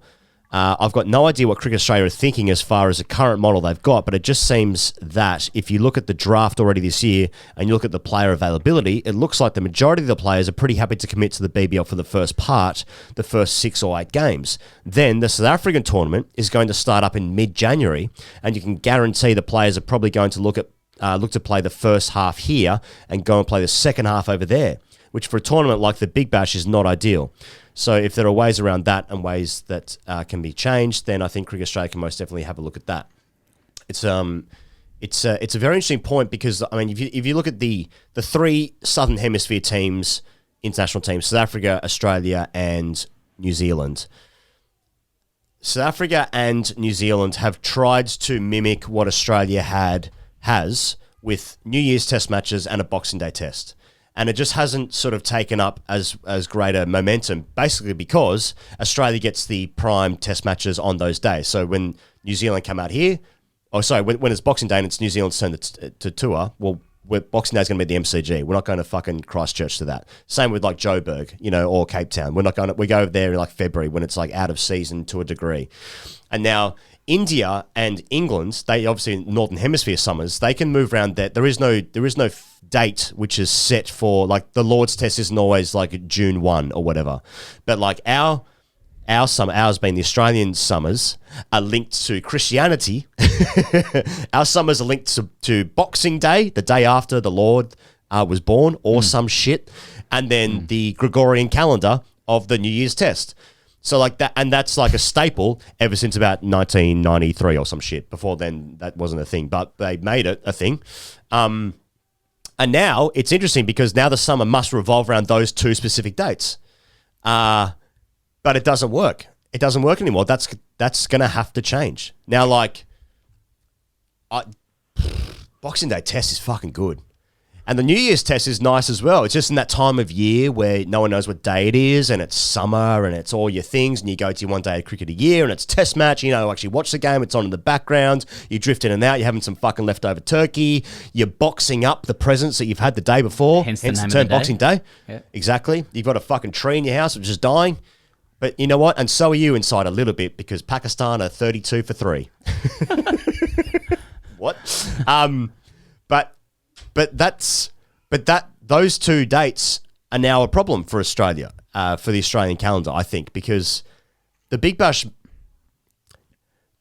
I've got no idea what Cricket Australia are thinking as far as the current model they've got, but it just seems that if you look at the draft already this year and you look at the player availability, it looks like the majority of the players are pretty happy to commit to the BBL for the first 6 or 8 games. Then the South African tournament is going to start up in mid-January, and you can guarantee the players are probably going to look to play the first half here and go and play the second half over there, which for a tournament like the Big Bash is not ideal. So if there are ways around that and ways that can be changed, then I think Cricket Australia can most definitely have a look at that. It's a very interesting point because if you look at the 3 Southern Hemisphere teams, international teams, South Africa, Australia, and New Zealand. South Africa and New Zealand have tried to mimic what Australia has with New Year's Test matches and a Boxing Day Test. And it just hasn't sort of taken up as great a momentum, basically because Australia gets the prime test matches on those days. So when New Zealand come out here, when it's Boxing Day and it's New Zealand's turn to tour, well, Boxing Day is going to be the MCG. We're not going to fucking Christchurch to that. Same with like Joburg, or Cape Town. We go over there in like February when it's like out of season to a degree. And now India and England, they obviously Northern Hemisphere summers, they can move around that. There is no date which is set for, like the Lord's Test isn't always like June 1 or whatever. But like ours being the Australian summers are linked to Christianity. Our summers are linked to Boxing Day, the day after the Lord was born, or some shit. And then the Gregorian calendar of the New Year's Test. So like that, and that's like a staple ever since about 1993 or some shit. Before then, that wasn't a thing, but they made it a thing. And now it's interesting because now the summer must revolve around those two specific dates. But it doesn't work. It doesn't work anymore. That's going to have to change. Now, like, Boxing Day test is fucking good. And the New Year's test is nice as well. It's just in that time of year where no one knows what day it is and it's summer and it's all your things and you go to your one day of cricket a year and it's test match. You know, actually watch the game. It's on in the background. You drift in and out. You're having some fucking leftover turkey. You're boxing up the presents that you've had the day before. Hence the term day. Boxing Day. Yeah. Exactly. You've got a fucking tree in your house which is dying. But you know what? And so are you inside a little bit because Pakistan are 32 for 3. What? But those two dates are now a problem for Australia, for the Australian calendar, I think, because the Big Bash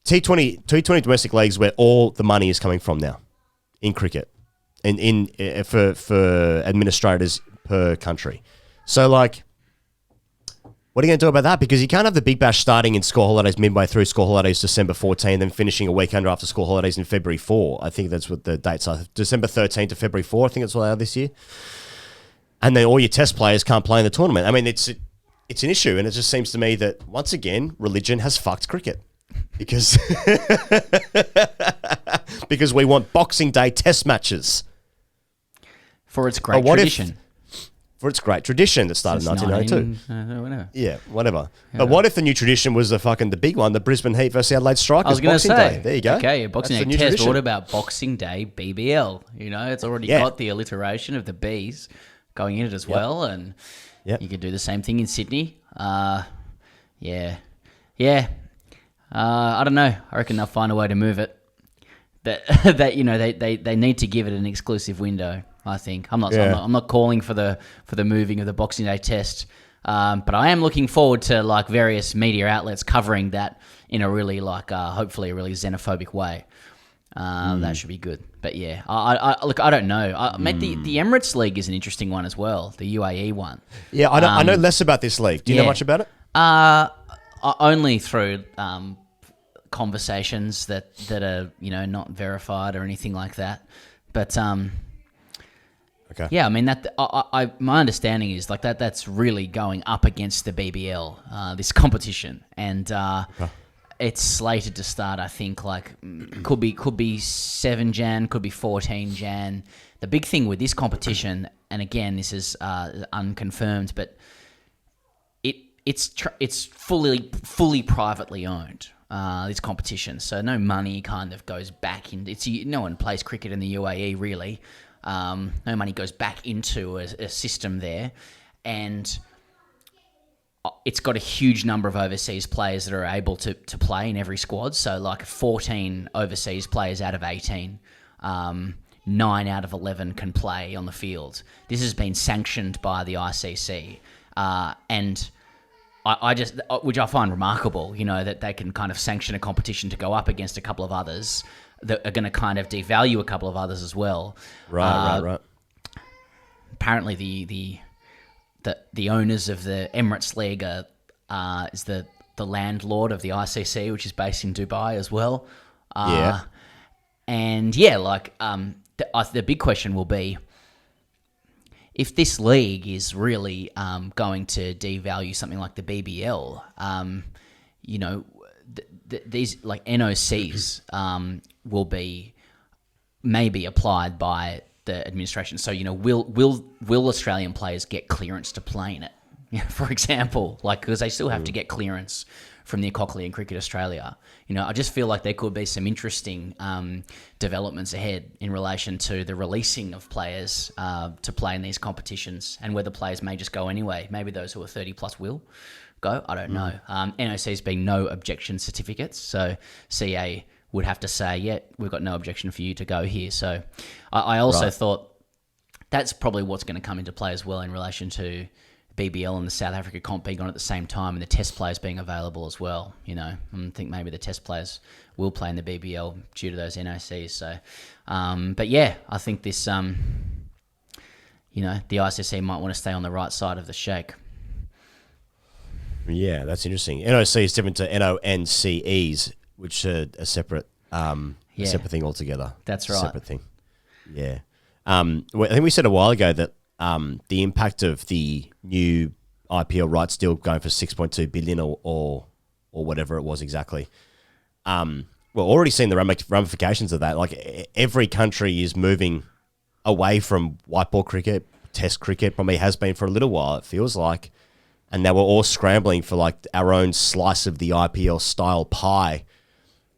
T20 domestic leagues where all the money is coming from now in cricket and for administrators per country. So like, what are you going to do about that? Because you can't have the Big Bash starting in school holidays midway through school holidays December 14, then finishing a weekend after school holidays in February 4. I think that's what the dates are. December 13 to February 4, I think that's what they are this year. And then all your test players can't play in the tournament. I mean, it's an issue, and it just seems to me that, once again, religion has fucked cricket. Because, because we want Boxing Day test matches. For its great tradition. For its great tradition that started in 1992. Whatever. Yeah, whatever. Yeah. But what if the new tradition was the big one, the Brisbane Heat versus the Adelaide Strikers? I was going to say. Day. There you go. Okay, Boxing Day test. But what about Boxing Day BBL? You know, it's already got the alliteration of the Bs going in it as well. And you could do the same thing in Sydney. I don't know. I reckon they'll find a way to move it. That you know, they need to give it an exclusive window. I think I'm not calling for the moving of the Boxing Day test, but I am looking forward to like various media outlets covering that in a really hopefully a really xenophobic way. That should be good. But yeah, I don't know. Mate, the Emirates League is an interesting one as well. The UAE one. Yeah, I know less about this league. Do you know much about it? Only through conversations that are not verified or anything like that. But okay. Yeah, I mean that. My understanding is like that's really going up against the BBL, this competition, and it's slated to start. I think could be 7 Jan, could be 14 Jan. The big thing with this competition, and again, this is unconfirmed, but it's fully privately owned. This competition, so no money kind of goes back into. No one plays cricket in the UAE really. No money goes back into a system there, and it's got a huge number of overseas players that are able to play in every squad. So like 14 overseas players out of 18, 9 out of 11 can play on the field. This has been sanctioned by the ICC, and I just, which I find remarkable, that they can kind of sanction a competition to go up against a couple of others that are going to kind of devalue a couple of others as well. Right. Apparently, the owners of the Emirates League is the landlord of the ICC, which is based in Dubai as well. And the big question will be, if this league is really going to devalue something like the BBL, these like NOCs will be maybe applied by the administration. So will Australian players get clearance to play in it? For example, because they still have to get clearance from the Cochlear and Cricket Australia. I just feel like there could be some interesting developments ahead in relation to the releasing of players to play in these competitions, and whether players may just go anyway. Maybe those who are 30 plus will go. I don't know. NOC's been no objection certificates, so CA would have to say, yeah, we've got no objection for you to go here. So I also thought that's probably what's going to come into play as well in relation to BBL and the South Africa comp being on at the same time, and the test players being available as well. I think maybe the test players will play in the BBL due to those NOCs. So, but yeah, I think this, the ICC might want to stay on the right side of the shake. Yeah, that's interesting. NOC is different to NONCEs, which are a separate, separate thing altogether. That's right. Separate thing. Yeah. I think we said a while ago that the impact of the new IPL rights deal going for 6.2 billion or whatever it was exactly. We're already seeing the ramifications of that. Like every country is moving away from white ball cricket, test cricket, probably has been for a little while, it feels like. And now we're all scrambling for like our own slice of the IPL style pie.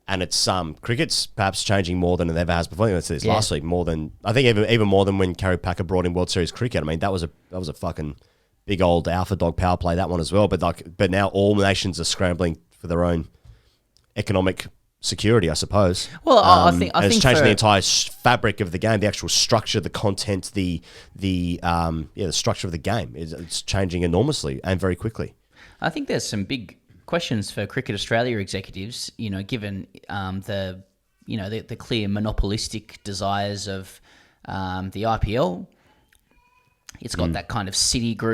And it's cricket's perhaps changing more than it ever has before. I think that's last week, more than I think even more than when Kerry Packer brought in World Series cricket. I mean, that was a fucking big old alpha dog power play, that one as well. But now all nations are scrambling for their own economic security, I suppose. Well, I think it's changing the entire fabric of the game, the actual structure, the content, the structure of the game. It's changing enormously and very quickly. I think there's some big questions for Cricket Australia executives, given the clear monopolistic desires of the IPL. It's got that kind of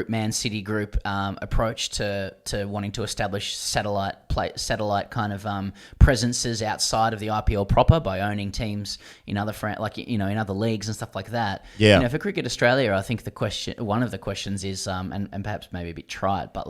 Man City group approach to wanting to establish satellite kind of presences outside of the IPL proper by owning teams in other in other leagues and stuff like that. Yeah. For Cricket Australia, I think one of the questions is and perhaps maybe a bit trite, but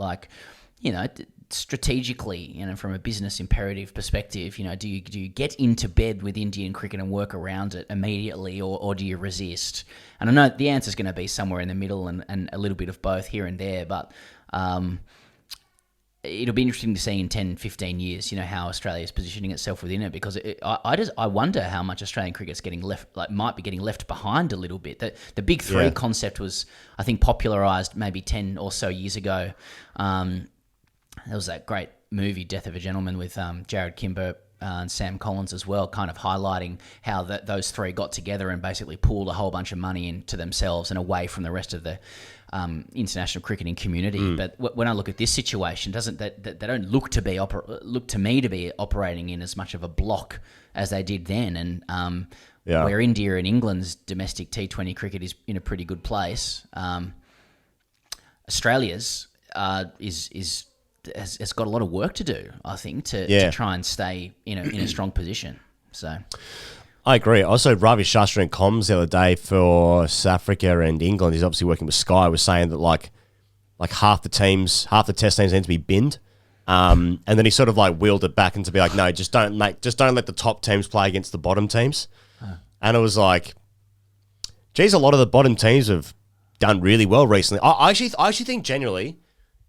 strategically, from a business imperative perspective, do you get into bed with Indian cricket and work around it immediately, or do you resist? And I know the answer is going to be somewhere in the middle and a little bit of both here and there, but it'll be interesting to see in 10, 15 years, how Australia is positioning itself within it, because I wonder how much Australian cricket's might be getting left behind a little bit. The Big Three concept was, I think, popularised maybe 10 or so years ago. There was that great movie, Death of a Gentleman, with Jared Kimber and Sam Collins as well, kind of highlighting how those three got together and basically pooled a whole bunch of money into themselves and away from the rest of the international cricketing community. But when I look at this situation, they don't look to me to be operating in as much of a block as they did then. And where India and England's domestic T20 cricket is in a pretty good place, Australia's has got a lot of work to do, I think, to try and stay in a strong position. So, I agree. Also, Ravi Shastri in comms the other day for South Africa and England, he's obviously working with Sky, was saying that like half the test teams need to be binned. And then he sort of wheeled it back into be like, no, just don't let the top teams play against the bottom teams. And it was like, geez, a lot of the bottom teams have done really well recently. I actually think generally,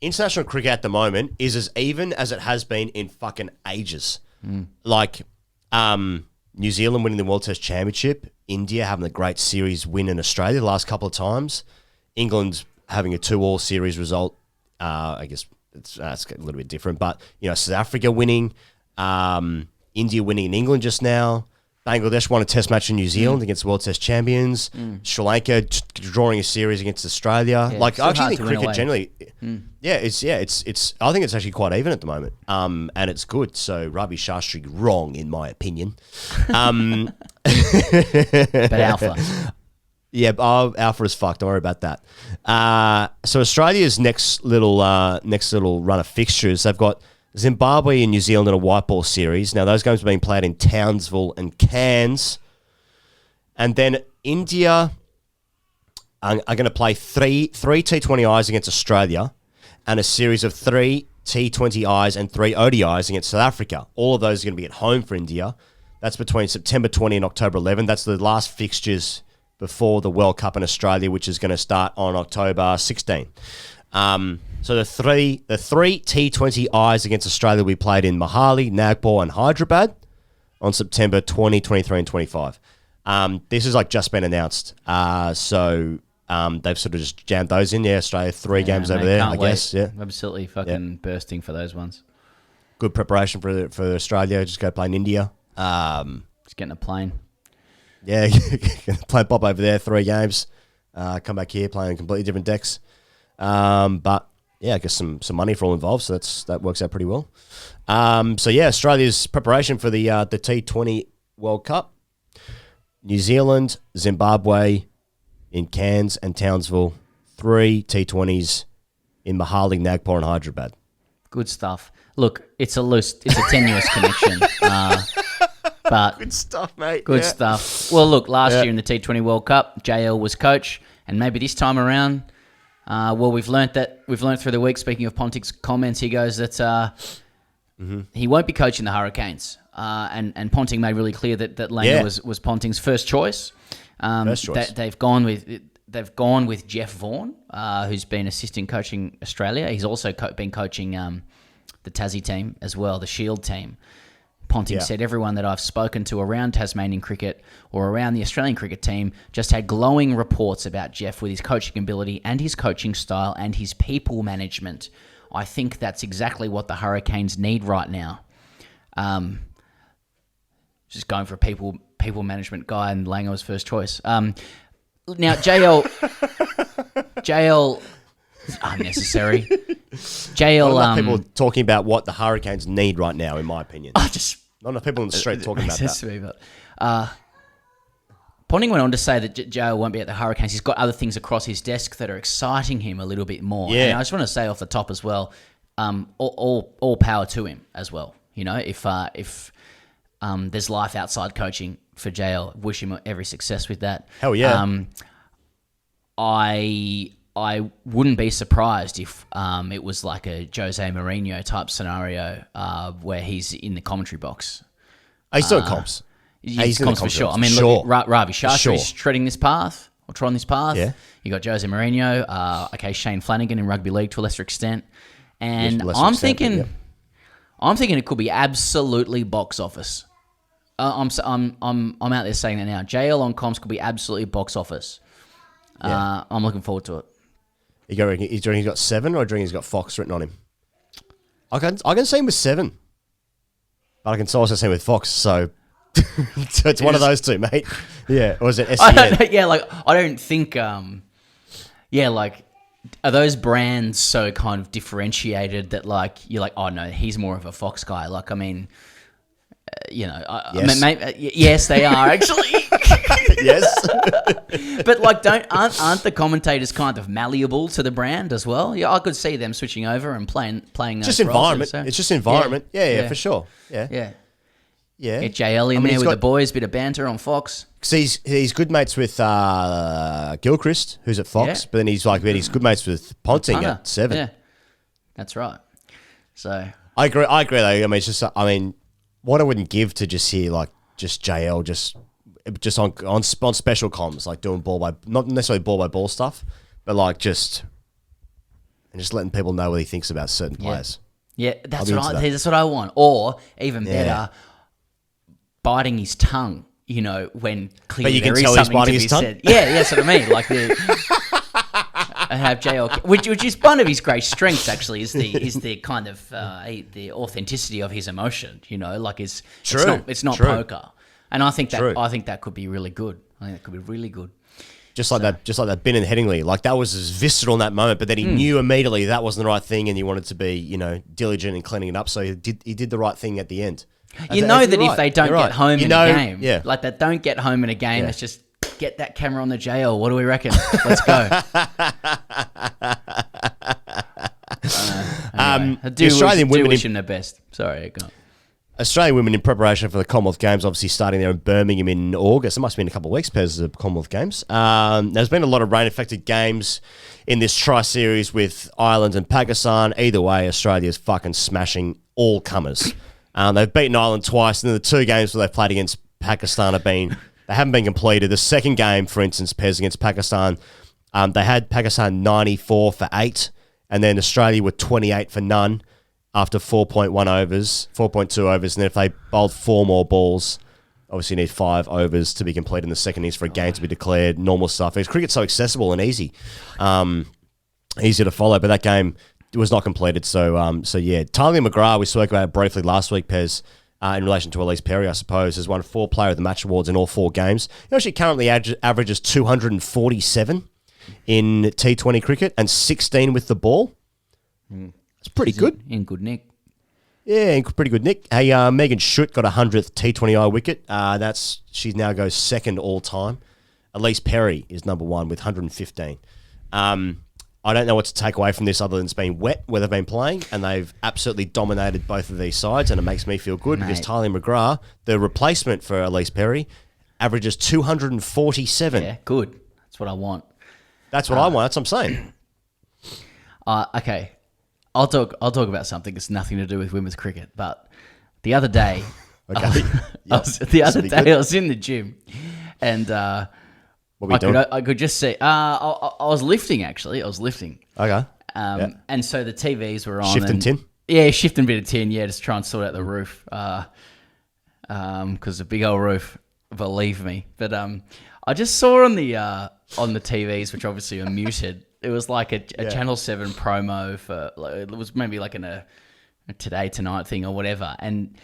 international cricket at the moment is as even as it has been in fucking ages. New Zealand winning the World Test Championship, India having a great series win in Australia the last couple of times, England having a 2-2 series result. I guess it's a little bit different, but South Africa winning, India winning in England just now. Bangladesh won a test match in New Zealand against World Test champions. Sri Lanka drawing a series against Australia. Yeah, I actually think cricket generally, it's. I think it's actually quite even at the moment, and it's good. So Ravi Shastri wrong in my opinion. But Alpha. Yeah, Alpha is fucked. Don't worry about that. So Australia's next little run of fixtures, they've got Zimbabwe and New Zealand in a white ball series. Now, those games are being played in Townsville and Cairns. And then India are going to play three T20Is against Australia and a series of 3 T20Is and 3 ODIs against South Africa. All of those are going to be at home for India. That's between September 20 and October 11. That's the last fixtures before the World Cup in Australia, which is going to start on October 16. So the three T20Is against Australia will be played in Mohali, Nagpur and Hyderabad on September 20, 23 and 25. This has just been announced. So they've sort of just jammed those in. Yeah, Australia, 3 games over there, I guess. Yeah, absolutely fucking bursting for those ones. Good preparation for Australia. Just go play in India. Just getting a plane. Yeah, play pop over there, 3 games. Come back here, playing completely different decks. But yeah, I guess some money for all involved, so that works out pretty well. So yeah, Australia's preparation for the T20 World Cup. New Zealand, Zimbabwe in Cairns and Townsville, 3 T20s in Mohali, Nagpur and Hyderabad. Good stuff. Look, it's a tenuous connection. But Good stuff, mate. good Yeah. stuff. Well, look, last year in the T20 World Cup, JL was coach, and maybe this time around, we've learnt through the week. Speaking of Ponting's comments, he goes that he won't be coaching the Hurricanes, and Ponting made really clear that Lanka was Ponting's first choice. First choice. They've gone with Jeff Vaughan, who's been assistant coaching Australia. He's also been coaching the Tassie team as well, the Shield team. Ponting said everyone that I've spoken to around Tasmanian cricket or around the Australian cricket team just had glowing reports about Jeff with his coaching ability and his coaching style and his people management. I think that's exactly what the Hurricanes need right now. Just going for a people management guy, and Lanka was first choice. Now, JL is unnecessary. JL, Not enough people talking about what the Hurricanes need right now, in my opinion. just Not enough people in the street talking about that. to me, but Ponting went on to say that JL won't be at the Hurricanes. He's got other things across his desk that are exciting him a little bit more. Yeah. And I just want to say off the top as well, all power to him as well. You know, if there's life outside coaching for JL, wish him every success with that. Hell yeah. I wouldn't be surprised if it was like a Jose Mourinho type scenario where he's in the commentary box. He's doing comps. He's in the comps for sure. I mean, sure. look, Ravi Shastri's Sure. treading this path or trotting this path. Yeah. You got Jose Mourinho. Shane Flanagan in rugby league to a lesser extent, and Lesser I'm extent, thinking, yeah. I'm thinking it could be absolutely box office. I'm out there saying that now. JL on comms could be absolutely box office. Yeah. I'm looking forward to it. You reckon he's got 7, or do you reckon he's got Fox written on him? I can see him with 7, but I can also see him with Fox. So, so it's one of those two, mate. Yeah, or is it SEN? I don't think. Are those brands so kind of differentiated that you're like, oh no, he's more of a Fox guy? Like, I mean, Yes. Yes, they are actually. Yes. But aren't the commentators kind of malleable to the brand as well? Yeah, I could see them switching over and playing those Just roles, environment. so- It's just environment. Yeah, for sure. Yeah. Yeah. Get JL in there with the boys, bit of banter on Fox. Because he's good mates with Gilchrist, who's at Fox, Yeah. but then he's good mates with Ponting Punter. at 7. Yeah, that's right. So I agree though. I mean, it's just, what I wouldn't give to just hear just JL just on special comms, like doing not necessarily ball by ball stuff, but just letting people know what he thinks about certain players. yeah, that's I'll be what into that. that's what I want. Or even better, biting his tongue. You know, when clearly you can there is tell he's something biting to his be tongue? said. Yeah, that's what I mean. Like I have JL, which is one of his great strengths. Actually, is the kind of the authenticity of his emotion. You know, it's not True. poker, and I think True. that could be really good. I think that could be really good. Just like that Ben and Headingley, that was as visceral in that moment, but then he knew immediately that wasn't the right thing, and he wanted to be, diligent in cleaning it up. So he did the right thing at the end. You know that You're if they right. don't You're get right. home in a game, yeah. they don't get home in a game, Yeah. it's just get that camera on the JL. What do we reckon? Let's go. Anyway, I do Australian women wish him the best. Sorry, go on. Australian women in preparation for the Commonwealth Games, obviously starting there in Birmingham in August. It must have been a couple of weeks, Pez, the Commonwealth Games. There's been a lot of rain-affected games in this tri-series with Ireland and Pakistan. Either way, Australia's fucking smashing all comers. They've beaten Ireland twice, and then the 2 games where they've played against Pakistan they haven't been completed. The second game, for instance, Pez, against Pakistan, they had Pakistan 94 for 8, and then Australia were 28 for none after 4.2 overs, and then if they bowled 4 more balls, obviously you need 5 overs to be completed in the second innings for a game to be declared, normal stuff. Because cricket's so accessible and easy to follow, but that game was not completed. So yeah, Tyler McGrath, we spoke about it briefly last week, Pez, in relation to Elise Perry, I suppose, has won 4 Player of the Match awards in all 4 games. She currently averages 247 in T20 cricket and 16 with the ball. It's pretty good. In good nick. Yeah, pretty good nick. Hey, Megan Schutt got 100th T20I wicket. She now goes second all time. Elise Perry is number 1 with 115. I don't know what to take away from this other than it's been wet where they've been playing, and they've absolutely dominated both of these sides, and it makes me feel good because Tyler McGrath, the replacement for Elise Perry, averages 247. Yeah, good. That's what I want. That's what I want. That's what I'm saying. Okay, I'll talk about something that's nothing to do with women's cricket. But the other day, Okay. I was in the gym, and What were you doing? I could just see. I was lifting actually. I was lifting. Okay. And so the TVs were on. Shifting tin? Yeah, shifting a bit of tin. Yeah, just try and sort out the roof. Because a big old roof, believe me. But I just saw on the TVs, which obviously are muted. It was like a Channel 7 promo for. It was maybe like a Today Tonight thing or whatever, and.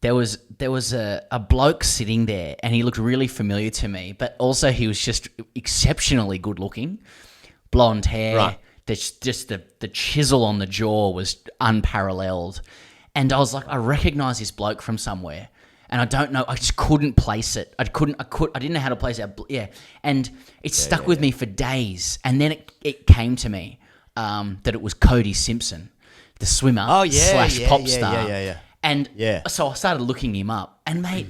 There was a bloke sitting there, and he looked really familiar to me, but also he was just exceptionally good looking, blonde hair. Right. Just the chisel on the jaw was unparalleled, and I was like, I recognize this bloke from somewhere, and I don't know. I just couldn't place it. I didn't know how to place it. Yeah, and it stuck with me for days, and then it came to me that it was Cody Simpson, the swimmer slash pop star. Yeah. And so I started looking him up. And, mate,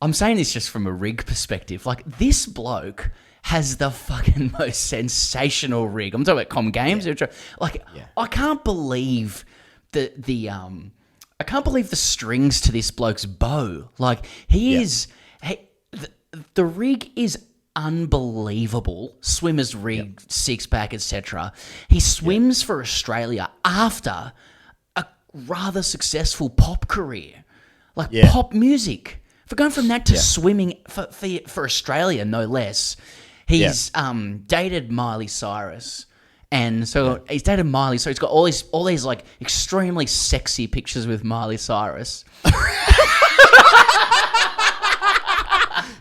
I'm saying this just from a rig perspective. Like, this bloke has the fucking most sensational rig. I'm talking about Com Games. Yeah. Like, I can't believe the strings to this bloke's bow. Like, he is... Hey, the rig is unbelievable. Swimmer's rig, six-pack, etc. He swims for Australia after... rather successful pop career, like pop music. For going from that to swimming for Australia, no less. He's dated Miley Cyrus, and so he's dated Miley. So he's got all these like extremely sexy pictures with Miley Cyrus.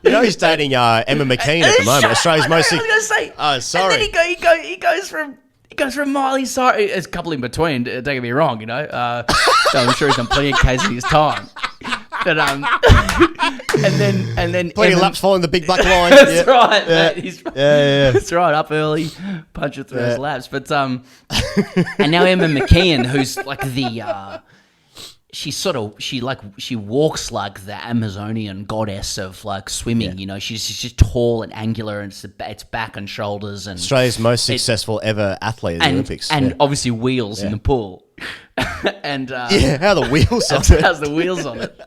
You know he's dating Emma McKean at the moment. Australia's mostly. I was gonna say. Oh, sorry. And then he goes from Miley Cyrus. There's a couple in between. Don't get me wrong, you know. So I'm sure he's done plenty of cases in his time. But and then Plenty of laps following the big black line. That's right. Mate. Yeah. That's right. Up early, punching through his laps. But and now Emma McKeon, who's like the she walks like the Amazonian goddess of like swimming. You know, she's just tall and angular, and it's back and shoulders, and Australia's most successful ever athlete at the Olympics, and obviously wheels in the pool. And how the wheels on it? How's the wheels on it?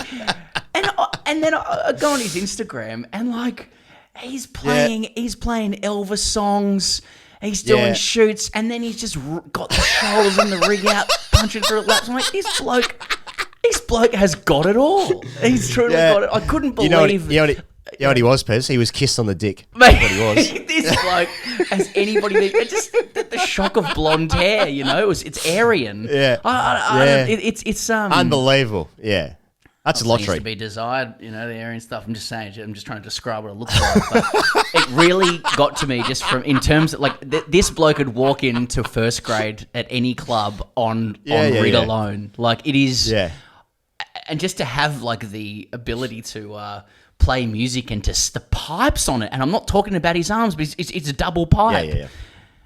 And then I go on his Instagram, and like he's playing Elvis songs. He's doing shoots, and then he's just got the shoulders and the rig out, punching through laps. I'm like, this bloke has got it all. He's truly got it. I couldn't believe. You know what he was, Pez? He was kissed on the dick. That's what he was. This bloke, has anybody been... Just the shock of blonde hair, you know? It's Aryan. Yeah. It's unbelievable. Yeah. That's a lottery. To be desired, you know, the Aryan stuff. I'm just saying, I'm just trying to describe what it looks like. But it really got to me just from, in terms of, like, this bloke could walk into first grade at any club on rig alone. Like, it is... Yeah. And just to have, like, the ability to... play music and just the pipes on it, and I'm not talking about his arms, but it's a double pipe.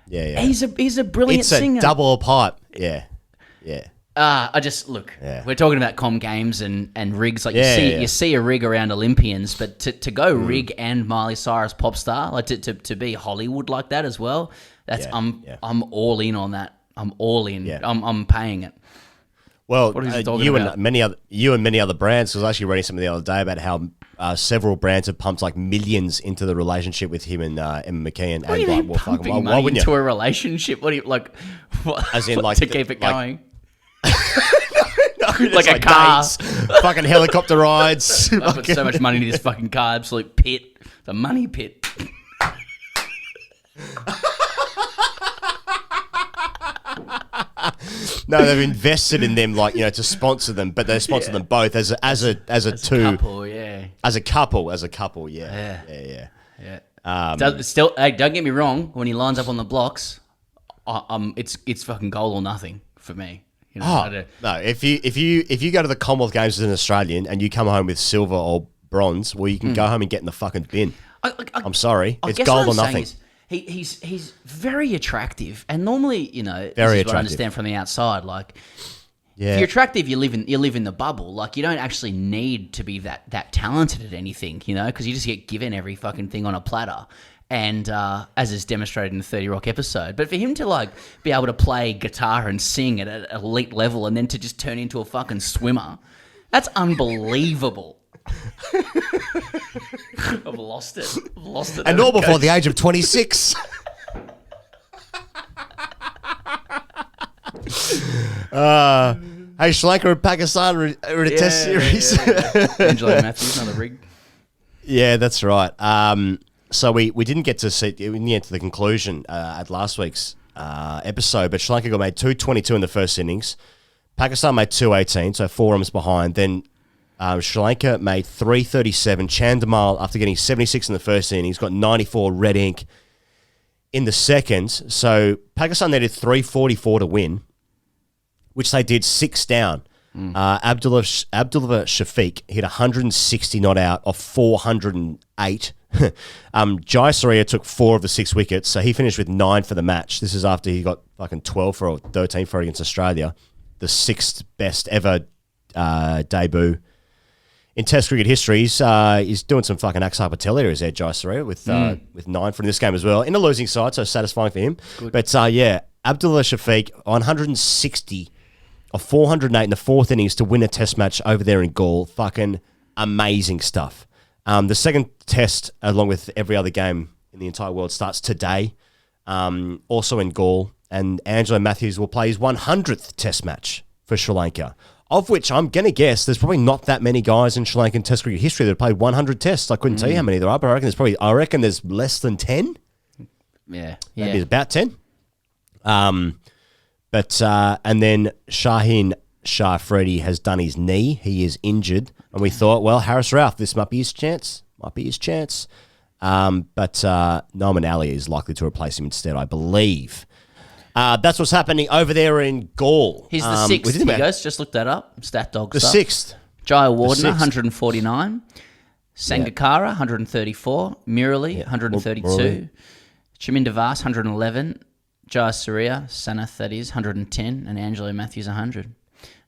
Yeah. He's a brilliant singer. It's a double pipe. Yeah. I just look. Yeah. We're talking about Com Games and rigs. Like you see a rig around Olympians, but to go rig and Miley Cyrus pop star, like to be Hollywood like that as well. That's I'm all in on that. I'm all in. Yeah. I'm paying it. Well, you and many other brands. Because I was actually reading something the other day about how several brands have pumped like millions into the relationship with him and Emma McKeon. What do you mean pumping money into a relationship? What do you like? What, as in, like to keep it going? Like a car, fucking helicopter rides. I put so much money into this fucking car, absolute pit, the money pit. No, they've invested in them, like, you know, to sponsor them, but they sponsor them both as a couple, as a couple, yeah. Still, hey, don't get me wrong. When he lines up on the blocks, it's fucking goal or nothing for me. You know, no, if you go to the Commonwealth Games as an Australian and you come home with silver or bronze, well, you can go home and get in the fucking bin. I'm sorry, it's gold or nothing. he's very attractive, and normally, you know, Very this is what I attractive. understand from the outside. Like, Yeah. if you're attractive, you live in the bubble. Like, you don't actually need to be that talented at anything, you know, because you just get given every fucking thing on a platter. And as is demonstrated in the 30 Rock episode. But for him to, like, be able to play guitar and sing at an elite level and then to just turn into a fucking swimmer, that's unbelievable. I've lost it. And all before the age of 26. Hey, Sri Lanka and Pakistan are in a test series. Angelo Matthews, another rig. Yeah, that's right. So we didn't get to see the conclusion at last week's episode, but Sri Lanka made 222 in the first innings. Pakistan made 218, so 4 runs behind. Then Sri Lanka made 337. Chandimal, after getting 76 in the first innings, got 94 red ink in the second. So Pakistan needed 344 to win, which they did 6 down. Abdullah Shafiq hit 160 not out of 408. Jayasuriya took 4 of the 6 wickets, so he finished with 9 for the match. This is after he got fucking 12 for or 13 for against Australia, the 6th best ever debut in Test cricket history. He's doing some fucking Axar Patel here, is there, Jayasuriya, with 9 for this game as well. In a losing side, so satisfying for him. Good. But yeah, Abdullah Shafiq, 160 of 408 in the 4th innings to win a Test match over there in Gaul. Fucking amazing stuff. The second Test, along with every other game in the entire world, starts today, also in Gaul. And Angelo Matthews will play his 100th Test match for Sri Lanka, of which I'm going to guess there's probably not that many guys in Sri Lankan Test cricket history that have played 100 Tests. I couldn't tell you how many there are, but I reckon there's less than 10. Yeah. Maybe about 10. And then Shaheen Shah Afridi has done his knee. He is injured. And we thought, well, Haris Rauf, this might be his chance. But Norman Ali is likely to replace him instead, I believe. That's what's happening over there in Gaul. He's the 6th. He goes, just look that up. Stat dog the stuff. 6th. Jaya Wardner, 149. Sangakkara, 134. Murali, 132. Chaminda Vas, 111. Jayasuriya, Sanath, that is, 110. And Angelo Matthews, 100.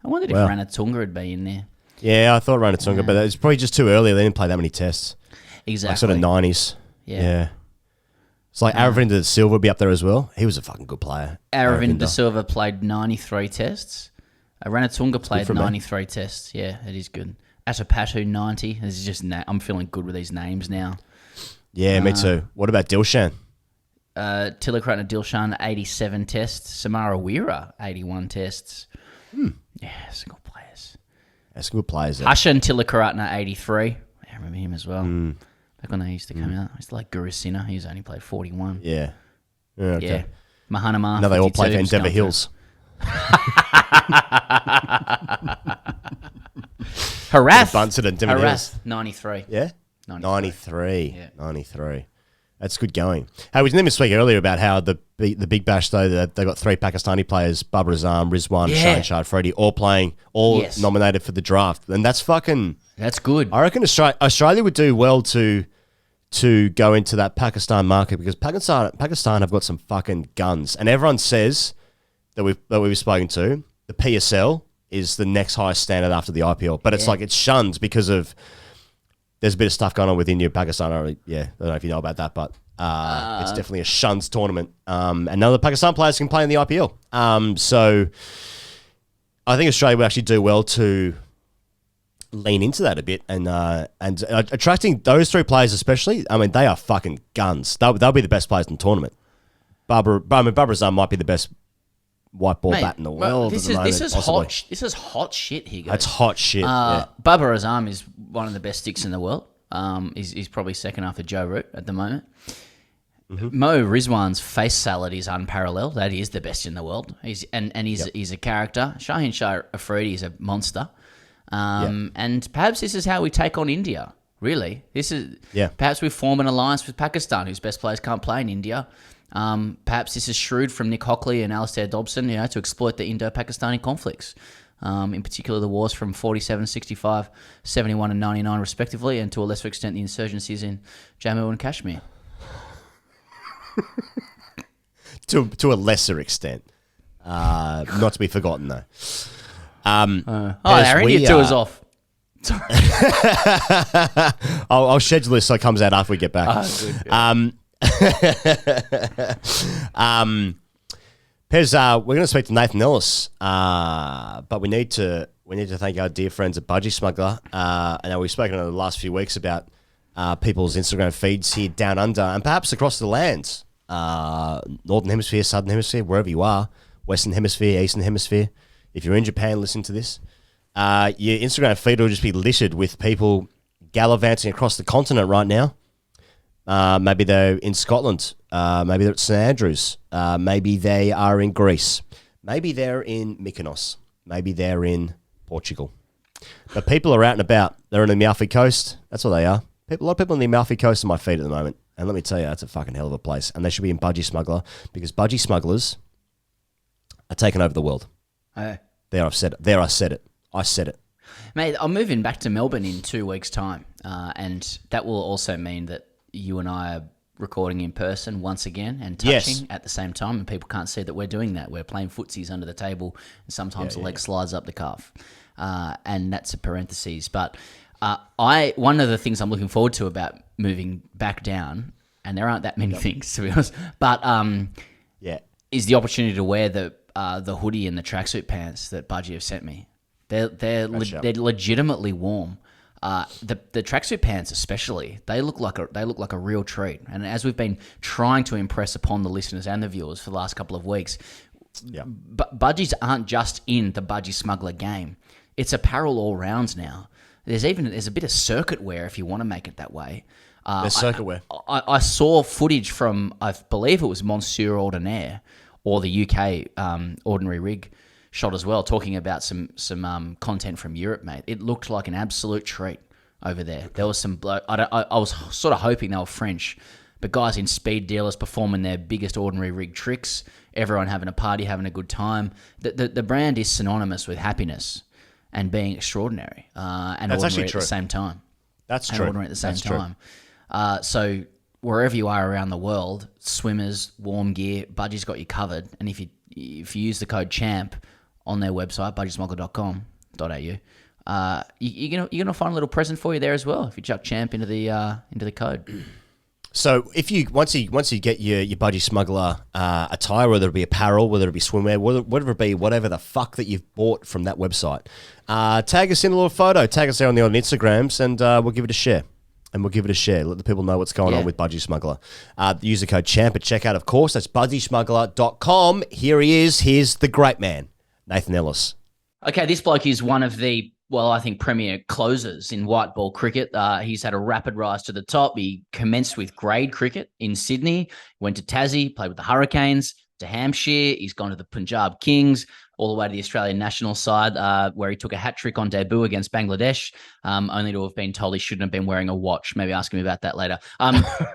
I wondered if Ranatunga would be in there. Yeah, I thought Ranatunga, but it's probably just too early. They didn't play that many Tests. Exactly. Like sort of 90s. Yeah. It's like Aravinda De Silva would be up there as well. He was a fucking good player. Aravinda De Silva played 93 Tests. Ranatunga played 93 Tests. Yeah, it is good. Atapatu, 90. This is just I'm feeling good with these names now. Yeah, me too. What about Dilshan? Tilakratna Dilshan, 87 Tests. Samara Weera, 81 Tests. Yeah, some good players. That's good players. Hashan Tilakaratna, 83. I remember him as well. Back when they used to come out. I used to like Guru Sinha. He's only played 41. Yeah. Okay. Yeah. Mahanama. No, they all 52, play for Endeavour Hills. Harath. Bunted and Endeavour Hills. 93. Yeah? 93. Yeah. 93. That's good going. Hey, we didn't speak earlier about how the Big Bash, though, they got 3 Pakistani players, Babar Azam, Rizwan, Shaheen Shah Afridi, all playing, nominated for the draft. And that's fucking... That's good. I reckon Australia would do well to go into that Pakistan market because Pakistan have got some fucking guns. And everyone says that we've spoken to, the PSL is the next highest standard after the IPL. But it's like it's shunned because of... There's a bit of stuff going on with India, Pakistan. I don't know if you know about that, but it's definitely a shuns tournament. And none of the Pakistan players can play in the IPL. So I think Australia would actually do well to lean into that a bit and attracting those 3 players especially. I mean, they are fucking guns. They'll be the best players in the tournament. Babar Azam might be the best white ball bat in the world. This is hot shit here, guys. That's hot shit. Babar Azam is one of the best sticks in the world. He's probably second after Joe Root at the moment. Mo Rizwan's face salad is unparalleled. That is the best in the world. He's a character. Shaheen Shah Afridi is a monster. And perhaps this is how we take on India. Really, perhaps we form an alliance with Pakistan, whose best players can't play in India. Perhaps this is shrewd from Nick Hockley and Alistair Dobson, to exploit the Indo-Pakistani conflicts, in particular the wars from 47, 65, 71 and 99 respectively, and to a lesser extent the insurgencies in Jammu and Kashmir. to a lesser extent. Not to be forgotten, though. Aaron, your tour's off. Sorry. I'll schedule this so it comes out after we get back. Good. Pez, we're going to speak to Nathan Ellis, but we need to thank our dear friends at Budgy Smuggler. I know we've spoken over the last few weeks about people's Instagram feeds here down under and perhaps across the lands, Northern Hemisphere, Southern Hemisphere, wherever you are, Western Hemisphere, Eastern Hemisphere. If you're in Japan, listen to this. Your Instagram feed will just be littered with people gallivanting across the continent right now. Maybe they're in Scotland. Maybe they're at St Andrews. Maybe they are in Greece. Maybe they're in Mykonos. Maybe they're in Portugal. But people are out and about. They're on the Amalfi Coast. That's what they are. A lot of people on the Amalfi Coast on my feed at the moment. And let me tell you, that's a fucking hell of a place. And they should be in Budgy Smuggler because Budgy Smugglers are taking over the world. Oh. There, I've said it. There, I said it. I said it. Mate, I'm moving back to Melbourne in 2 weeks' time. And that will also mean that you and I are recording in person once again and touching at the same time, and people can't see that we're doing that. We're playing footsies under the table, and sometimes the leg slides up the calf, and that's a parentheses. But one of the things I'm looking forward to about moving back down, and there aren't that many things to be honest, but is the opportunity to wear the hoodie and the tracksuit pants that Budgy have sent me. They're legitimately warm. The tracksuit pants especially, they look like a real treat. And as we've been trying to impress upon the listeners and the viewers for the last couple of weeks, budgies aren't just in the Budgy Smuggler game. It's apparel all rounds now. There's a bit of circuit wear if you want to make it that way. There's circuit wear. I saw footage from, I believe it was Monsieur Ordinaire or the UK Ordinary Rig shot as well, talking about some content from Europe, mate. It looked like an absolute treat over there. There was some bloke. I was sort of hoping they were French, but guys in speed dealers performing their biggest Ordinary Rig tricks. Everyone having a party, having a good time. The brand is synonymous with happiness and being extraordinary and That's ordinary actually at true. the same time. That's and true. Ordinary at the same That's time. So wherever you are around the world, swimmers, warm gear, Budgy's got you covered. And if you use the code CHAMP on their website, budgysmuggler.com.au, you're gonna find a little present for you there as well if you chuck CHAMP into the code. So if you once you get your Budgy Smuggler attire, whether it be apparel, whether it be swimwear, whatever it be, whatever the fuck that you've bought from that website, tag us in a little photo, tag us there on Instagrams, and we'll give it a share. Let the people know what's going on with Budgy Smuggler. Use the code CHAMP at checkout, of course. That's budgysmuggler.com. Here he is. Here's the great man, Nathan Ellis. Okay, this bloke is one of the, I think, premier closers in white ball cricket. He's had a rapid rise to the top. He commenced with grade cricket in Sydney, went to Tassie, played with the Hurricanes, to Hampshire. He's gone to the Punjab Kings, all the way to the Australian national side, where he took a hat-trick on debut against Bangladesh, only to have been told he shouldn't have been wearing a watch. Maybe ask him about that later.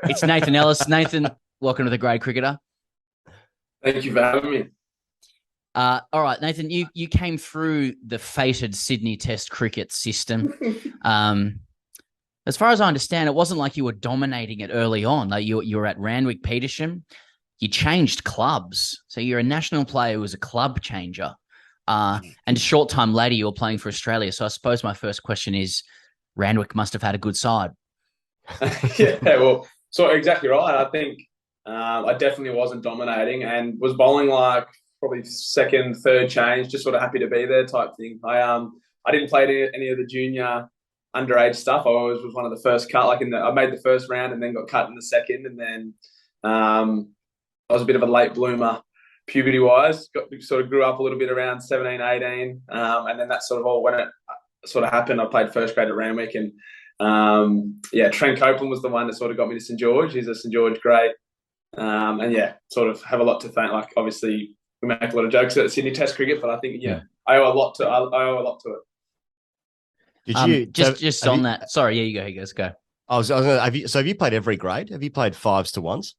It's Nathan Ellis. Nathan, welcome to The Grade Cricketer. Thank you for having me. All right, Nathan, you came through the fated Sydney Test cricket system. As far as I understand, it wasn't like you were dominating it early on. Like you were at Randwick Petersham. You changed clubs. So you're a national player who was a club changer. And a short time later, you were playing for Australia. So I suppose my first question is, Randwick must have had a good side. Yeah, well, so exactly right. I think I definitely wasn't dominating and was bowling like probably second, third change, just sort of happy to be there type thing. I didn't play any of the junior underage stuff. I always was one of the first cut. I made the first round and then got cut in the second, and then I was a bit of a late bloomer puberty-wise. Sort of grew up a little bit around 17, 18, and then that sort of all when it sort of happened. I played first grade at Randwick, and Trent Copeland was the one that sort of got me to St George. He's a St George great, and sort of have a lot to thank. Like obviously, we make a lot of jokes at Sydney Test cricket, but I think I owe a lot to it. Did you just on that? Sorry, you go. Let's go. Have you played every grade? Have you played 5s to 1s?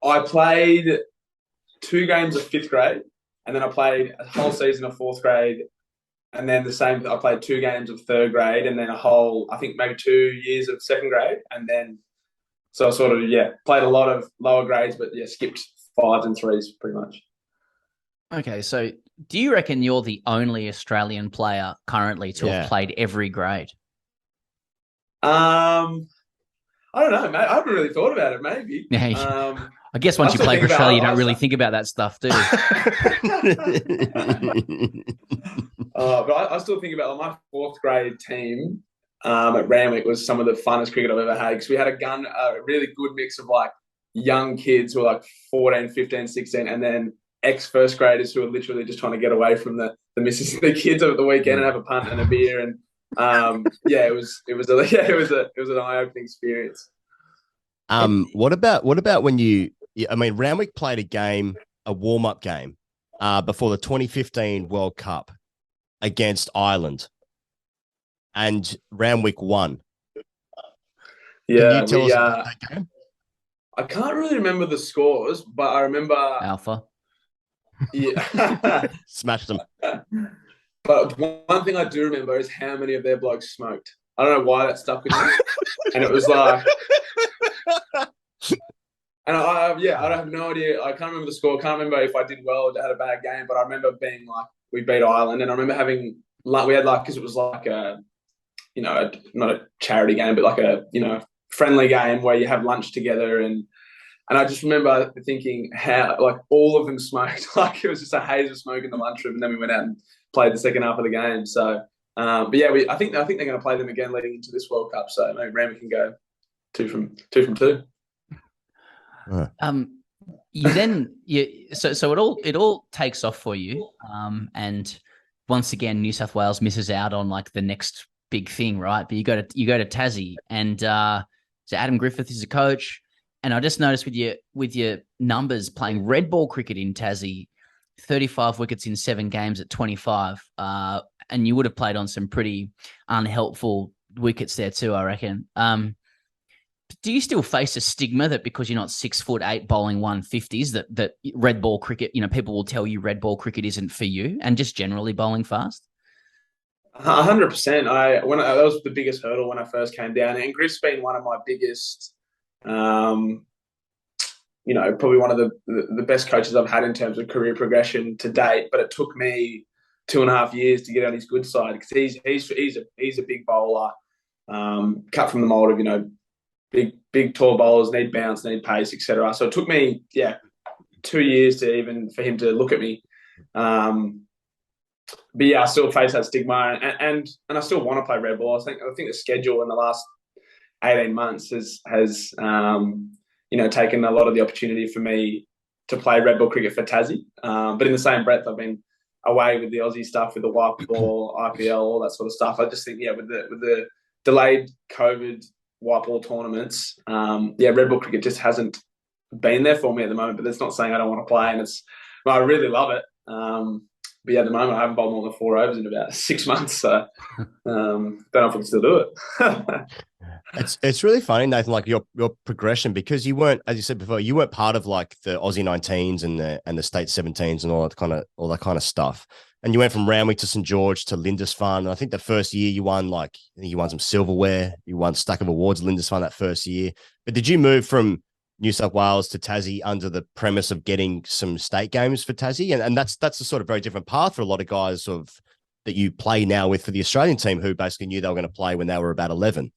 I played 2 games of 5th grade, and then I played a whole season of 4th grade, and then I played 2 games of 3rd grade, and then I think maybe 2 years of 2nd grade, and then So I sort of, played a lot of lower grades, but skipped 5s and 3s pretty much. Okay, so do you reckon you're the only Australian player currently to have played every grade? I don't know, mate. I haven't really thought about it, maybe. I guess once you play for Australia, you don't really think about that stuff, do you? But I still think about my 4th grade team at Randwick was some of the funnest cricket I've ever had, because we had a really good mix of like young kids who were like 14, 15, 16, and then ex-first graders who were literally just trying to get away from the missus, the kids over the weekend, and have a punt and a beer. And it was an eye-opening experience. What about when Randwick played a warm-up game before the 2015 World Cup against Ireland, and Randwick won. Yeah, can you tell us about that game? I can't really remember the scores, but I remember Alpha. Yeah, smashed them. But one thing I do remember is how many of their blokes smoked. I don't know why that stuck with me, and it was like. And I have no idea. I can't remember the score. I can't remember if I did well or had a bad game. But I remember being like, we beat Ireland, and I remember because it was like a, not a charity game, but like a, friendly game where you have lunch together, and I just remember thinking how like all of them smoked. Like it was just a haze of smoke in the lunchroom, and then we went out and played the second half of the game. So, I think they're going to play them again leading into this World Cup. So maybe Randwick can go two from two. So it all takes off for you, and once again New South Wales misses out on like the next big thing, right? But you go to Tassie, and so Adam Griffith is a coach, and I just noticed with your numbers playing red ball cricket in Tassie, 35 wickets in 7 games at 25, and you would have played on some pretty unhelpful wickets there too, I reckon. Do you still face a stigma that because you're not 6'8" bowling 150s that red ball cricket, people will tell you red ball cricket isn't for you, and just generally bowling fast? 100%. That was the biggest hurdle when I first came down, and Griff's been one of my biggest, probably one of the best coaches I've had in terms of career progression to date. But it took me 2.5 years to get on his good side, because he's a big bowler, cut from the mold of big tall bowlers need bounce, need pace, etc. So it took me 2 years for him to look at me. But I still face that stigma, and I still want to play red ball. I think the schedule in the last 18 months has taken a lot of the opportunity for me to play red ball cricket for Tassie. But in the same breath, I've been away with the Aussie stuff, with the white ball, IPL, all that sort of stuff. I just think with the delayed COVID white ball tournaments, red ball cricket just hasn't been there for me at the moment. But that's not saying I don't want to play, and I really love it. But at the moment I haven't bowled more than 4 overs in about 6 months, so don't know if I can still do it. It's really funny, Nathan, like your progression, because you weren't, as you said before, you weren't part of like the Aussie 19s and the state 17s and all that kind of stuff. And you went from Randwick to St. George to Lindisfarne. And I think the first year you won some silverware. You won a stack of awards at Lindisfarne that first year. But did you move from New South Wales to Tassie under the premise of getting some state games for Tassie? And that's a sort of very different path for a lot of guys that you play now with for the Australian team, who basically knew they were going to play when they were about 11.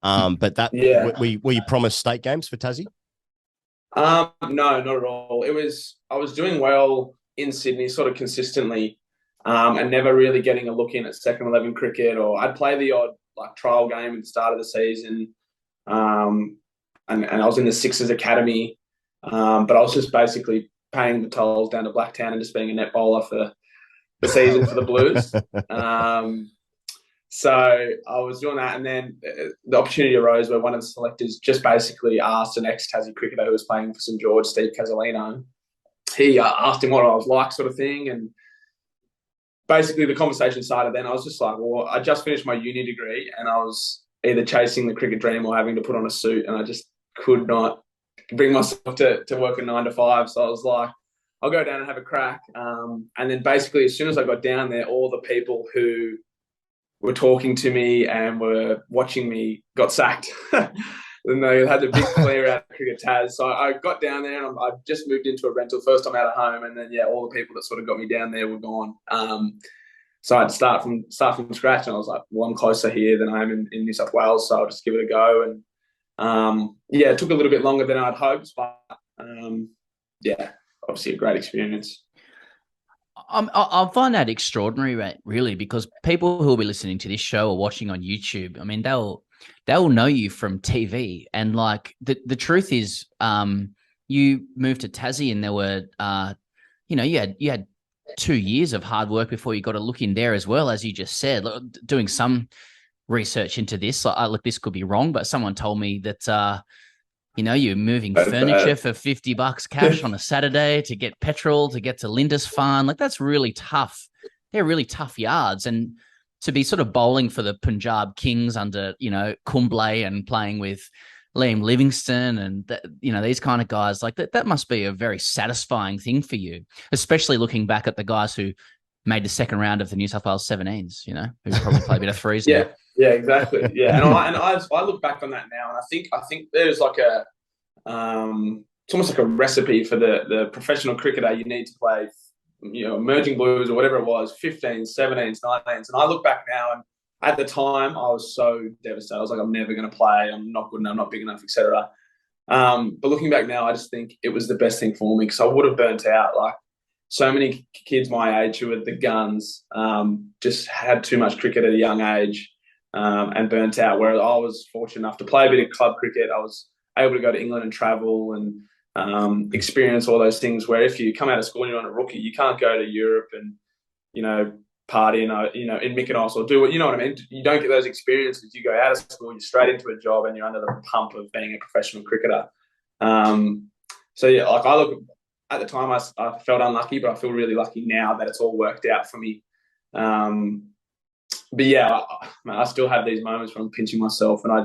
But were you promised state games for Tassie? No, not at all. I was doing well in Sydney sort of consistently, and never really getting a look in at second 11 cricket, or I'd play the odd like trial game at the start of the season. And I was in the Sixers Academy, but I was just basically paying the tolls down to Blacktown and just being a net bowler for the season for the Blues. So I was doing that, and then the opportunity arose where one of the selectors just basically asked an ex-Tassie cricketer who was playing for St. George, Steve Casalino. He asked him what I was like, sort of thing, and basically the conversation started then. I was just like, well, I just finished my uni degree, and I was either chasing the cricket dream or having to put on a suit, and I just could not bring myself to work a 9 to 5. So I was like, I'll go down and have a crack. And then basically as soon as I got down there, all the people who were talking to me and were watching me got sacked. then they had the big clear out of Cricket Taz. So I got down there and I just moved into a rental, first time out of home. And then, yeah, all the people that sort of got me down there were gone. So I had to start from scratch. And I was like, well, I'm closer here than I am in New South Wales. So I'll just give it a go. And yeah, it took a little bit longer than I'd hoped. But yeah, obviously a great experience. I find that extraordinary, right, really, because people who will be listening to this show or watching on YouTube, I mean, they'll know you from TV, and like the truth is, you moved to Tassie, and there were, you had 2 years of hard work before you got a look in there as well, as you just said. Doing some research into this, look, this could be wrong, but someone told me that. You're moving furniture for $50 cash on a Saturday to get petrol, to get to Lindisfarne. Like, that's really tough. They're really tough yards. And to be sort of bowling for the Punjab Kings under, Kumble and playing with Liam Livingston and, these kind of guys, like that must be a very satisfying thing for you, especially looking back at the guys who made the second round of the New South Wales 17s, who probably play a bit of threes. Yeah. Yeah, exactly. Yeah, and I look back on that now, and I think there's like a it's almost like a recipe for the professional cricketer. You need to play, emerging blues or whatever it was, 15s, 17s, 19s. And I look back now, and at the time I was so devastated. I was like, I'm never going to play. I'm not good enough. I'm not big enough, etc. But looking back now, I just think it was the best thing for me, because I would have burnt out. Like, so many kids my age who were the guns just had too much cricket at a young age. And burnt out, where I was fortunate enough to play a bit of club cricket. I was able to go to England and travel and experience all those things, where if you come out of school and you're on a rookie, you can't go to Europe and, party in Mykonos or do what, you know what I mean? You don't get those experiences. You go out of school, you're straight into a job, and you're under the pump of being a professional cricketer. So yeah, like, I look at the time, I felt unlucky, but I feel really lucky now that it's all worked out for me. But yeah, I still have these moments where I'm pinching myself, and I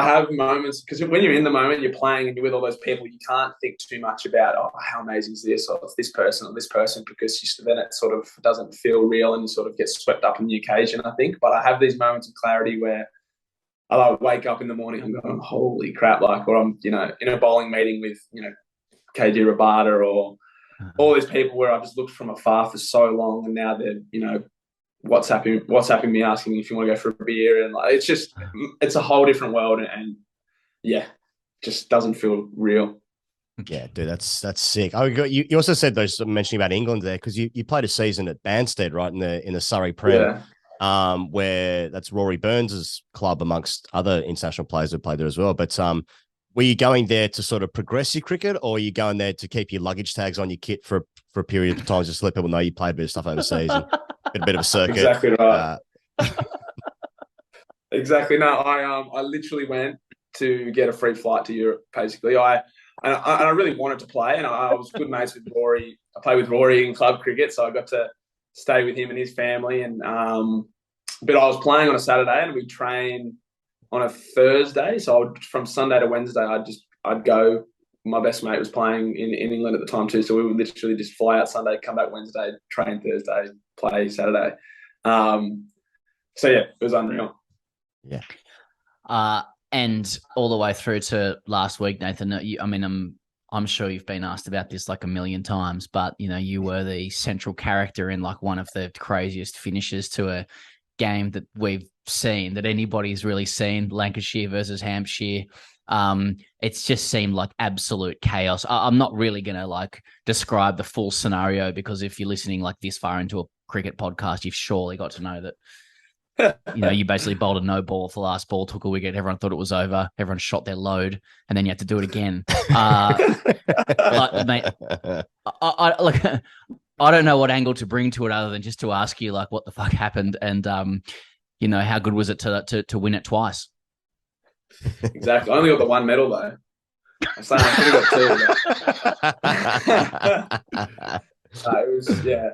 have moments, because when you're in the moment, you're playing and you're with all those people, you can't think too much about, how amazing is this, or it's this person, because then it sort of doesn't feel real, and you sort of get swept up in the occasion, I think. But I have these moments of clarity where I like wake up in the morning, I'm going, holy crap, like, or I'm, in a bowling meeting with, KG Rabada or all these people where I've just looked from afar for so long, and now they're, WhatsApping me, asking me if you want to go for a beer, and like, it's a whole different world, and yeah, just doesn't feel real. Yeah, dude, that's sick. You also said those, mentioning about England there, because you played a season at Banstead, right, in the Surrey Prem, where that's Rory Burns's club amongst other international players who played there as well. But were you going there to sort of progress your cricket, or are you going there to keep your luggage tags on your kit for a period of time, just to let people know you played a bit of stuff overseas? A bit of a circuit. Exactly right. Exactly. No, I literally went to get a free flight to Europe, basically. I really wanted to play, and I was good mates with Rory. I played with Rory in club cricket, so I got to stay with him and his family. And but I was playing on a Saturday, and we train on a Thursday. So from Sunday to Wednesday, I'd go. My best mate was playing in England at the time too, so we would literally just fly out Sunday, come back Wednesday, train Thursday, play Saturday. So yeah, it was unreal. Yeah. And all the way through to last week, Nathan, I'm sure you've been asked about this like a million times, but you were the central character in like one of the craziest finishes to a game that we've seen, that anybody's really seen, Lancashire versus Hampshire. It's just seemed like absolute chaos. I'm not really going to like describe the full scenario, because if you're listening like this far into a cricket podcast, you've surely got to know that, you basically bowled a no ball for the last ball, took a wicket, everyone thought it was over, everyone shot their load, and then you had to do it again. Mate, I don't know what angle to bring to it other than just to ask you like what the fuck happened, and how good was it to win it twice? Exactly. I only got the one medal though. I'm saying I got two. It was, yeah,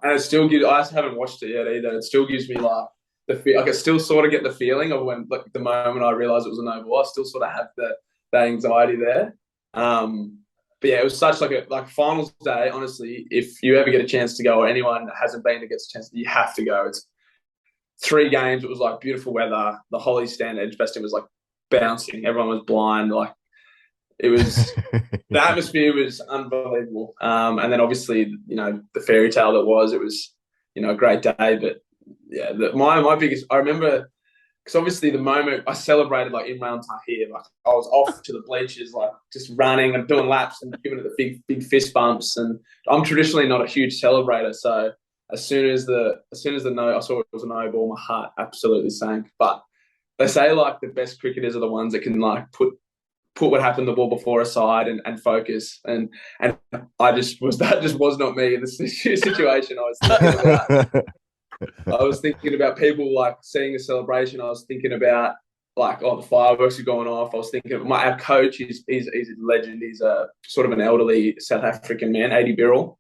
and it still gives. I haven't watched it yet either. It still gives me like I can still sort of get the feeling of when, like, the moment I realised it was a no ball. I still sort of have the anxiety there. But yeah, it was such like a finals day. Honestly, if you ever get a chance to go, or anyone that hasn't been that gets a chance, you have to go. It's 3 games. It was like beautiful weather. The Holly stand Edgbaston was like bouncing. Everyone was blind. Like, it was the atmosphere was unbelievable. And then obviously, you know, the fairy tale that was, it was, you know, a great day. But yeah, my biggest, I remember, because obviously the moment I celebrated, like in round here, like I was off to the bleachers, like just running and doing laps and giving it the big fist bumps. And I'm traditionally not a huge celebrator, so as soon as the no, I saw it was a no ball, my heart absolutely sank. But they say like the best cricketers are the ones that can like put what happened the ball before aside and focus. And that just was not me in this situation. I was thinking about people like seeing the celebration. I was thinking about like, oh, the fireworks are going off. I was thinking of our coach. He's a legend. He's a sort of an elderly South African man, 80 Birrell.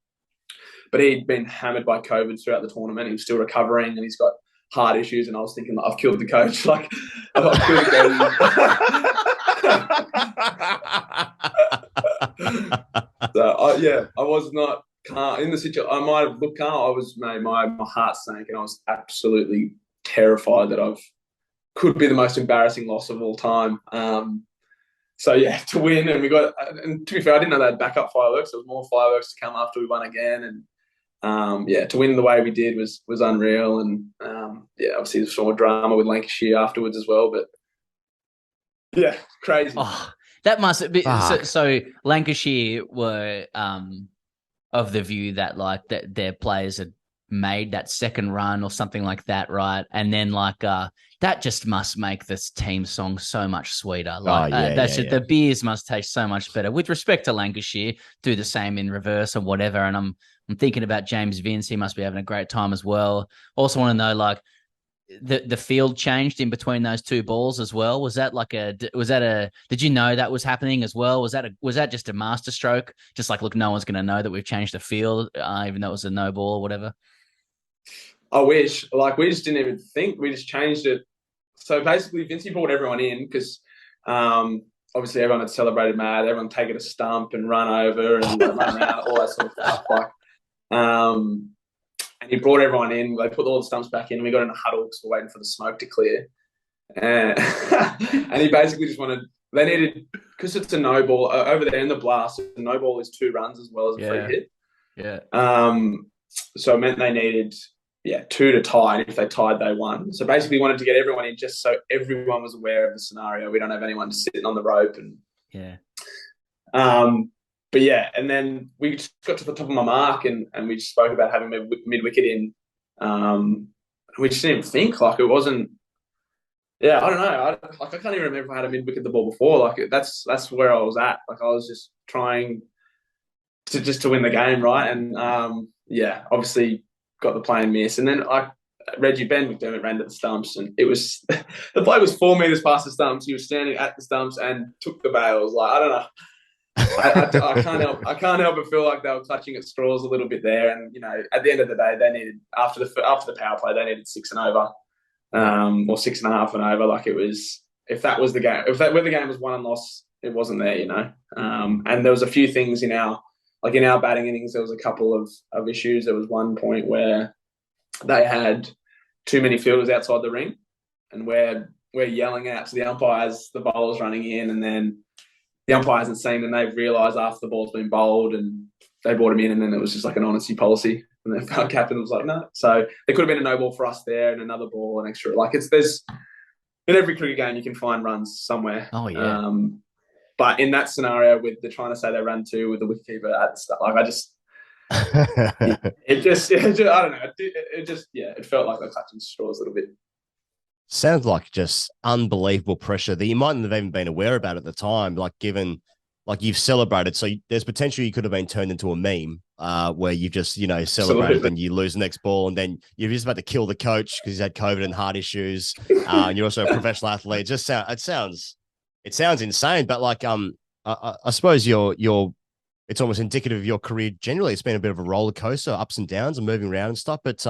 But he'd been hammered by COVID throughout the tournament. He was still recovering, and he's got heart issues. And I was thinking, I've killed the coach. Like, I've killed the coach. So I was not calm in the situation. I might have looked calm. My heart sank, and I was absolutely terrified that could be the most embarrassing loss of all time. So yeah, to win, and to be fair, I didn't know they had backup fireworks. There was more fireworks to come after we won again, and to win the way we did was unreal. And obviously there's some more drama with Lancashire afterwards as well. But yeah, crazy. Oh, that must be so. Lancashire were of the view that like that their players had made that second run or something like that, right? And then like that just must make this team song so much sweeter. Like the beers must taste so much better. With respect to Lancashire, do the same in reverse or whatever. And I'm thinking about James Vince. He must be having a great time as well. Also want to know like the field changed in between those two balls as well. Did you know that was happening as well? Was that just a master stroke? Just like, look, no one's going to know that we've changed the field, even though it was a no ball or whatever. I wish. Like, we just didn't even think. We just changed it. So basically, Vincey brought everyone in because obviously everyone had celebrated mad. Everyone taken a stump and run over and run around, all that sort of stuff. Like, and he brought everyone in. They put all the stumps back in, and we got in a huddle because we're waiting for the smoke to clear. And he basically just wanted. They needed, because it's a no ball over there in the blast. The no ball is 2 runs as well as a free hit. Yeah. So it meant they needed 2 to tie, and if they tied, they won. So basically, wanted to get everyone in just so everyone was aware of the scenario. We don't have anyone just sitting on the rope, and but yeah, and then we just got to the top of my mark, and we just spoke about having mid wicket in. We just didn't think like it wasn't. Yeah, I don't know. I can't even remember if I had a mid wicket the ball before. Like that's where I was at. Like I was just trying to win the game, right? And obviously got the play and miss. And then Reggie Ben McDermott ran to the stumps, and it was the play was 4 meters past the stumps. He was standing at the stumps and took the bails. Like I don't know. I can't help but feel like they were clutching at straws a little bit there. And at the end of the day, they needed after the power play, they needed 6 and over, or 6.5 and over. Like it was, if that was the game, where the game was won and lost, it wasn't there, And there was a few things in our batting innings. There was a couple of issues. There was one point where they had too many fielders outside the ring, and we're yelling out to the umpires, the bowler's running in, and then the umpire hasn't seen, and they've realised after the ball's been bowled, and they brought him in, and then it was just like an honesty policy. And the captain was like, no. So there could have been a no ball for us there, and another ball, an extra. Like there's in every cricket game you can find runs somewhere. Oh yeah. But in that scenario, with the trying to say they ran 2 with the wicketkeeper at the start, like I just, it just I don't know. It felt like they're clutching straws a little bit. Sounds like just unbelievable pressure that you mightn't have even been aware about at the time. Like given, like you've celebrated, so there's potential you could have been turned into a meme where you've just celebrated and you lose the next ball, and then you're just about to kill the coach because he's had COVID and heart issues, and you're also a professional athlete. It sounds insane, but like I suppose it's almost indicative of your career generally. It's been a bit of a roller coaster, ups and downs, and moving around and stuff. But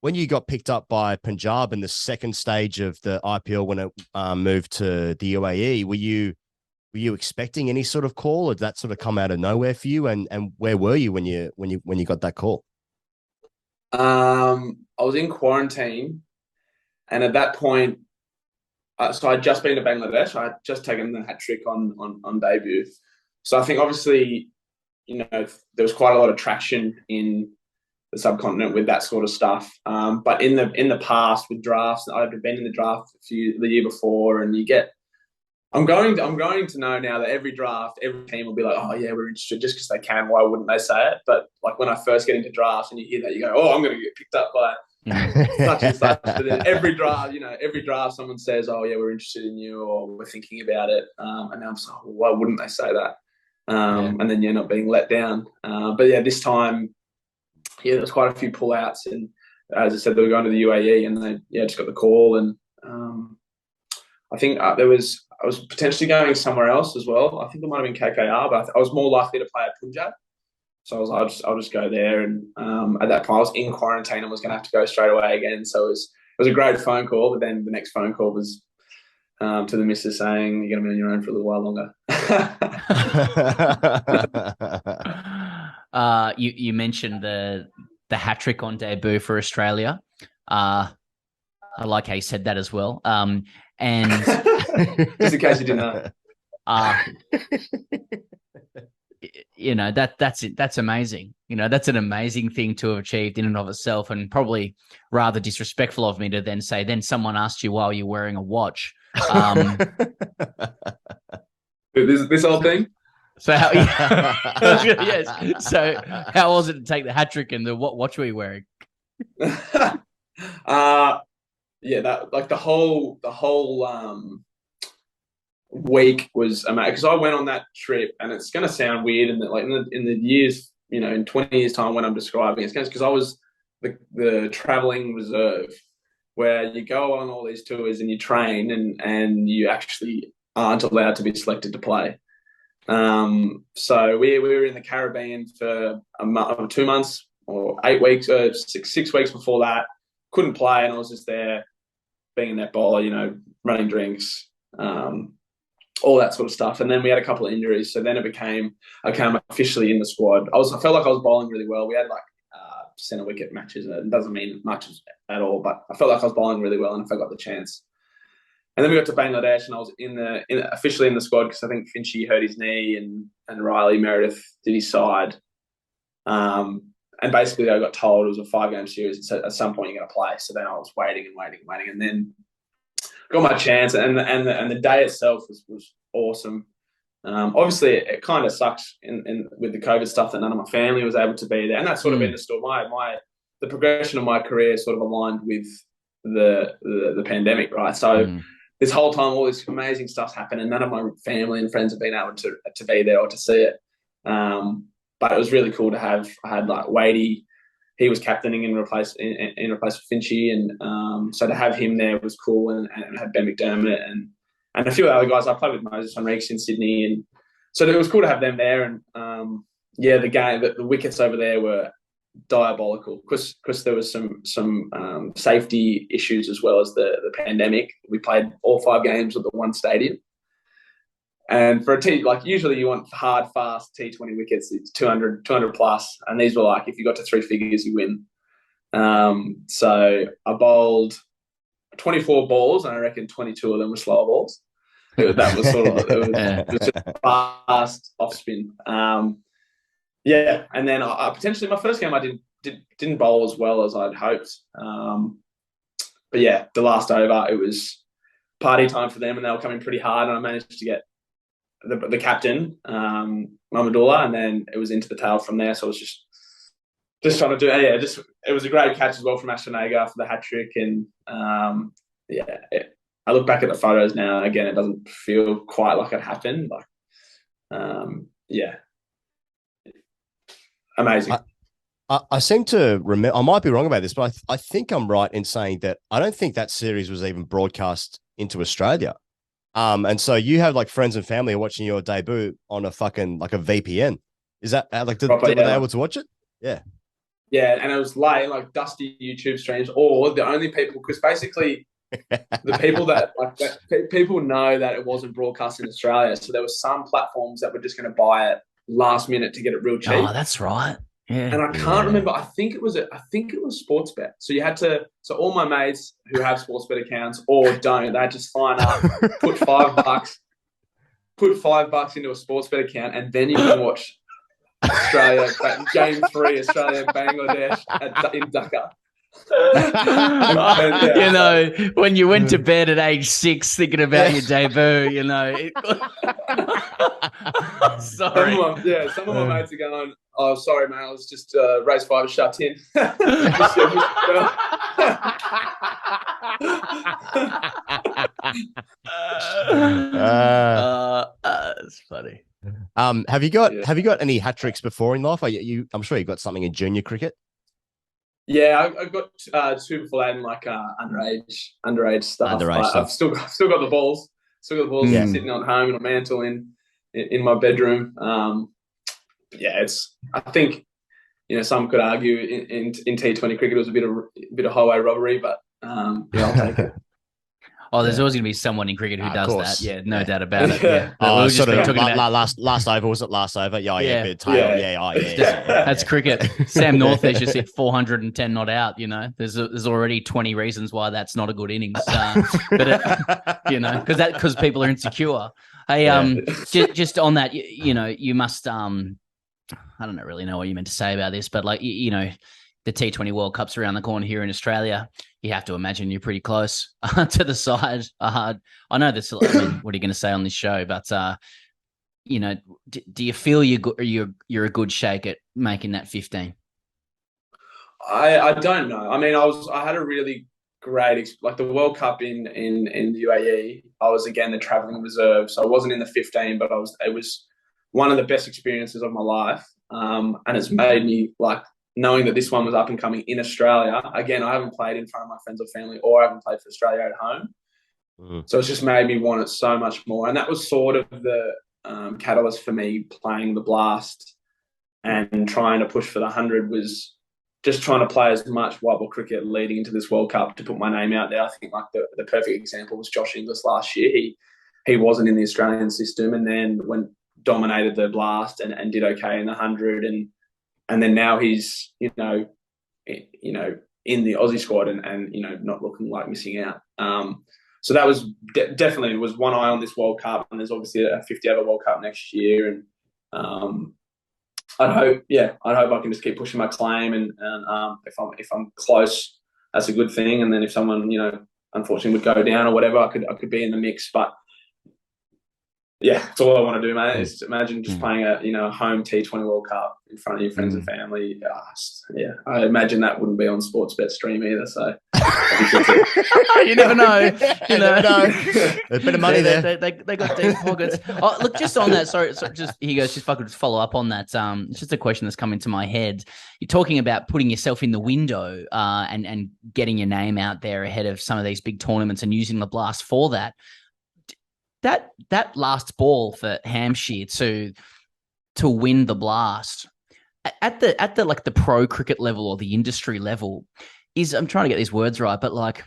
when you got picked up by Punjab in the second stage of the IPL when it moved to the UAE, were you expecting any sort of call, or did that sort of come out of nowhere for you? And where were you when you got that call? I was in quarantine, and at that point, so I'd just been to Bangladesh. I'd just taken the hat trick on debut. So I think obviously, there was quite a lot of traction in the subcontinent with that sort of stuff. But in the past with drafts, I'd been in the draft the year before, and I'm going to know now that every draft, every team will be like, oh yeah, we're interested just because they can. Why wouldn't they say it? But like when I first get into drafts and you hear that, you go, oh, I'm going to get picked up by such and such. But then every draft, someone says, oh yeah, we're interested in you, or we're thinking about it. And I'm like, well, why wouldn't they say that? And then you're not being let down. But yeah, this time, there's quite a few pullouts, and as I said, they were going to the UAE, and they just got the call, and I think I was potentially going somewhere else as well. I think it might have been KKR, but I was more likely to play at Punjab. So I'll just go there. And at that point, I was in quarantine and was going to have to go straight away again. So it was a great phone call. But then the next phone call was to the missus saying, you're going to be on your own for a little while longer. You mentioned the hat trick on debut for Australia. I like how you said that as well. And just in case you didn't know. That's amazing. That's an amazing thing to have achieved in and of itself, and probably rather disrespectful of me to then say, then someone asked you while you're wearing a watch. This whole thing? So how, yes. So how was it to take the hat trick, and what watch were you wearing? That like the whole week was amazing, because I went on that trip, and it's going to sound weird, and like in the years, in 20 years time when I'm describing it's because I was the traveling reserve, where you go on all these tours and you train, and you actually aren't allowed to be selected to play. So we were in the Caribbean for 2 months or 8 weeks, 6 weeks before that. Couldn't play, and I was just there being a netballer, running drinks, all that sort of stuff. And then we had a couple of injuries, so then I came officially in the squad. I felt like I was bowling really well. We had centre wicket matches. It doesn't mean much at all, but I felt like I was bowling really well, and if I got the chance. And then we got to Bangladesh, and I was officially in the squad because I think Finchy hurt his knee, and Riley Meredith did his side. And basically, I got told it was a 5-game series, and so at some point you're going to play. So then I was waiting, and then got my chance. And the day itself was awesome. Obviously, it kind of sucks in with the COVID stuff that none of my family was able to be there, and that's sort of been the story. The progression of my career sort of aligned with the pandemic, right? So this whole time, all this amazing stuff's happened, and none of my family and friends have been able to be there or to see it. But it was really cool to have. I had like Wadey, he was captaining in replace for Finchy, and so to have him there was cool. And had Ben McDermott and a few other guys. I played with Moses Henriques in Sydney, and so it was cool to have them there. And the wickets over there were diabolical because there was some safety issues as well as the pandemic. We played all 5 games at the one stadium. And for a T, like usually you want hard, fast T20 wickets, it's 200 plus. And these were like, if you got to 3 figures, you win. So I bowled 24 balls, and I reckon 22 of them were slower balls. That was sort of, it was just fast off spin. And then I potentially, my first game, I didn't bowl as well as I'd hoped. But yeah, the last over, it was party time for them, and they were coming pretty hard, and I managed to get the captain, Mamadullah, and then it was into the tail from there. So I was just trying to do it. It was a great catch as well from Ashtonega for the hat trick, and I look back at the photos now, and again, it doesn't feel quite like it happened. Amazing. I seem to remember, I might be wrong about this, but I think I'm right in saying that I don't think that series was even broadcast into Australia. And so you have like friends and family watching your debut on a fucking like a VPN. Is that like, were they able to watch it? Yeah. Yeah. And it was late, like dusty YouTube streams, or the only people, because basically the people that people know that it wasn't broadcast in Australia. So there were some platforms that were just going to buy it last minute to get it real cheap. Oh, that's right. Yeah. And I can't remember. I think it was Sportsbet. So you had to. So all my mates who have Sportsbet accounts or don't, they had to sign up, put $5 into a Sportsbet account, and then you can watch Australia Game 3, Australia Bangladesh in Dhaka. You know, when you went to bed at age 6 thinking about your debut, you know. Sorry. Some of my mates are going, "Oh, sorry, mate, I was just race 5 shut in." It's funny. Have you got any hat tricks before in life? I'm sure you got something in junior cricket. Yeah, I got 2 before that in like underage stuff. I've still got the balls. Sitting on home in a mantle in my bedroom. I think, you know, some could argue in T20 cricket it was a bit of highway robbery, but I'll take it. Oh, there's always going to be someone in cricket who does that. Yeah, no doubt about it. Yeah. Last over, was it last over? Yeah, bit of tail. Yeah. That's cricket. Sam Northish just hit 410 not out, you know. There's already 20 reasons why that's not a good innings. You know, because people are insecure. Hey, just on that, you know, you must I don't really know what you meant to say about this, but like, you know, the T20 World Cup's around the corner here in Australia. You have to imagine you're pretty close to the side. I know this. I mean, what are you going to say on this show? But you know, do you feel you're a good shake at making that 15? I don't know. I mean, I had a really great like the World Cup in the UAE. I was again the travelling reserve, so I wasn't in the 15, but it was one of the best experiences of my life, and it's made me like. Knowing that this one was up and coming in Australia, again, I haven't played in front of my friends or family, or I haven't played for Australia at home. So it's just made me want it so much more. And that was sort of the catalyst for me playing the Blast and trying to push for the 100 was just trying to play as much white ball cricket leading into this World Cup to put my name out there. I think like the perfect example was Josh Inglis last year. He wasn't in the Australian system and then dominated the Blast and did okay in the 100 and then now he's, you know, in the Aussie squad and you know, not looking like missing out. So that was definitely was one eye on this World Cup, and there's obviously a 50-over World Cup next year. And I'd hope I can just keep pushing my claim. And if I'm close, that's a good thing. And then if someone, you know, unfortunately would go down or whatever, I could be in the mix. But yeah, that's all I want to do, mate. Is imagine just playing a home T20 World Cup in front of your friends and family. Yeah, I imagine that wouldn't be on Sportsbet stream either. So you never know. You never know. There's a bit of money there. They got deep pockets. Oh, look, just on that. Sorry, just he goes. Just if I could just follow up on that. It's just a question that's come into my head. You're talking about putting yourself in the window and getting your name out there ahead of some of these big tournaments and using the Blast for that. That last ball for Hampshire to win the Blast at the like the pro cricket level or the industry level is, I'm trying to get these words right, but like,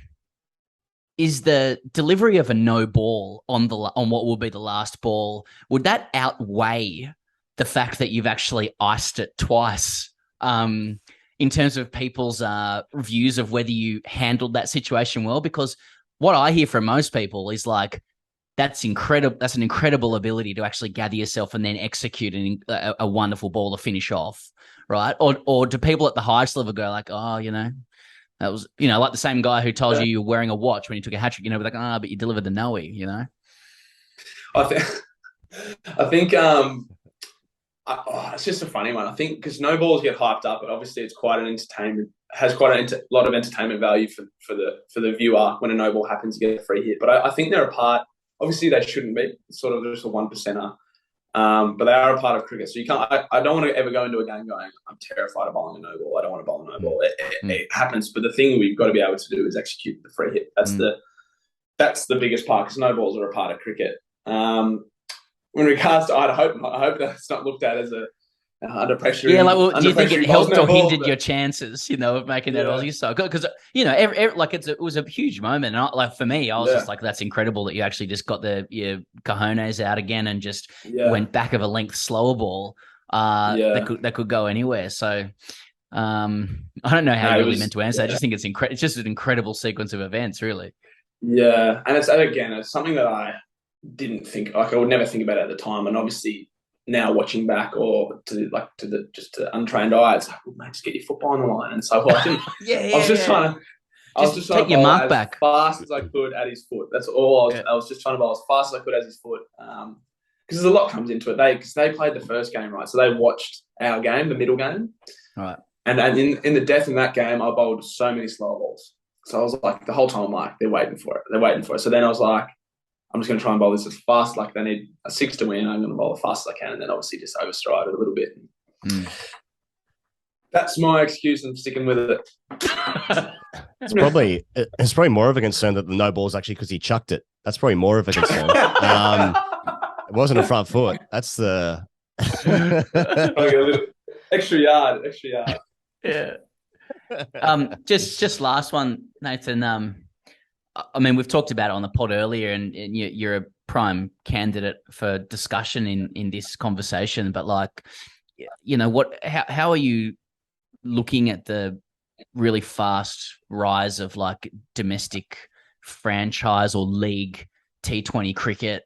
is the delivery of a no ball on what will be the last ball, would that outweigh the fact that you've actually iced it twice in terms of people's views of whether you handled that situation well? Because what I hear from most people is like, that's incredible. That's an incredible ability to actually gather yourself and then execute a wonderful ball to finish off, right? Or do people at the highest level go like, oh, you know, that was, you know, like the same guy who told you were wearing a watch when you took a hat trick, you know, like, but you delivered the Noe, you know? I think it's just a funny one. I think because no balls get hyped up, but obviously it's quite an entertainment, has quite a lot of entertainment value for the viewer when a no ball happens, you get a free hit. But I think they're a part. Obviously, they shouldn't be. It's sort of just a 1%er. But they are a part of cricket. So you can't. I don't want to ever go into a game going, I'm terrified of bowling a no ball. I don't want to bowl a no ball. It happens. But the thing we've got to be able to do is execute the free hit. That's the biggest part, because no balls are a part of cricket. In regards to, I hope that's not looked at as a under pressure. Yeah, like, well, do you think it helped or hindered your chances, you know, of making that Aussie side? Because, you know, it was a huge moment. And like for me, I was just like, that's incredible that you actually just got your cojones out again and just went back of a length slower ball. that could go anywhere. So I don't know how you're really meant to answer. I just think it's just an incredible sequence of events, really. Yeah, and it's something that I didn't think, like I would never think about it at the time, and obviously now watching back, or to the untrained eye, it's like, well, mate, just get your football on the line. And so I was just trying to take your mark back as fast as I could at his foot. That's all I was just trying to bowl as fast as I could at his foot. Because there's a lot comes into it. Because they played the first game, right? So they watched our game, the middle game. Right. And in the death in that game, I bowled so many slow balls. So I was like, the whole time I'm like, they're waiting for it. So then I was like, I'm just going to try and bowl this as fast. Like they need a 6 to win. I'm going to bowl as fast as I can, and then obviously just overstride it a little bit. That's my excuse. I'm sticking with it. It's probably more of a concern that the no ball is actually because he chucked it. That's probably more of a concern. It wasn't a front foot. That's the a little extra yard. Yeah. Just last one, Nathan. I mean, we've talked about it on the pod earlier, and you're a prime candidate for discussion in this conversation. But like, you know, how are you looking at the really fast rise of like domestic franchise or league T20 cricket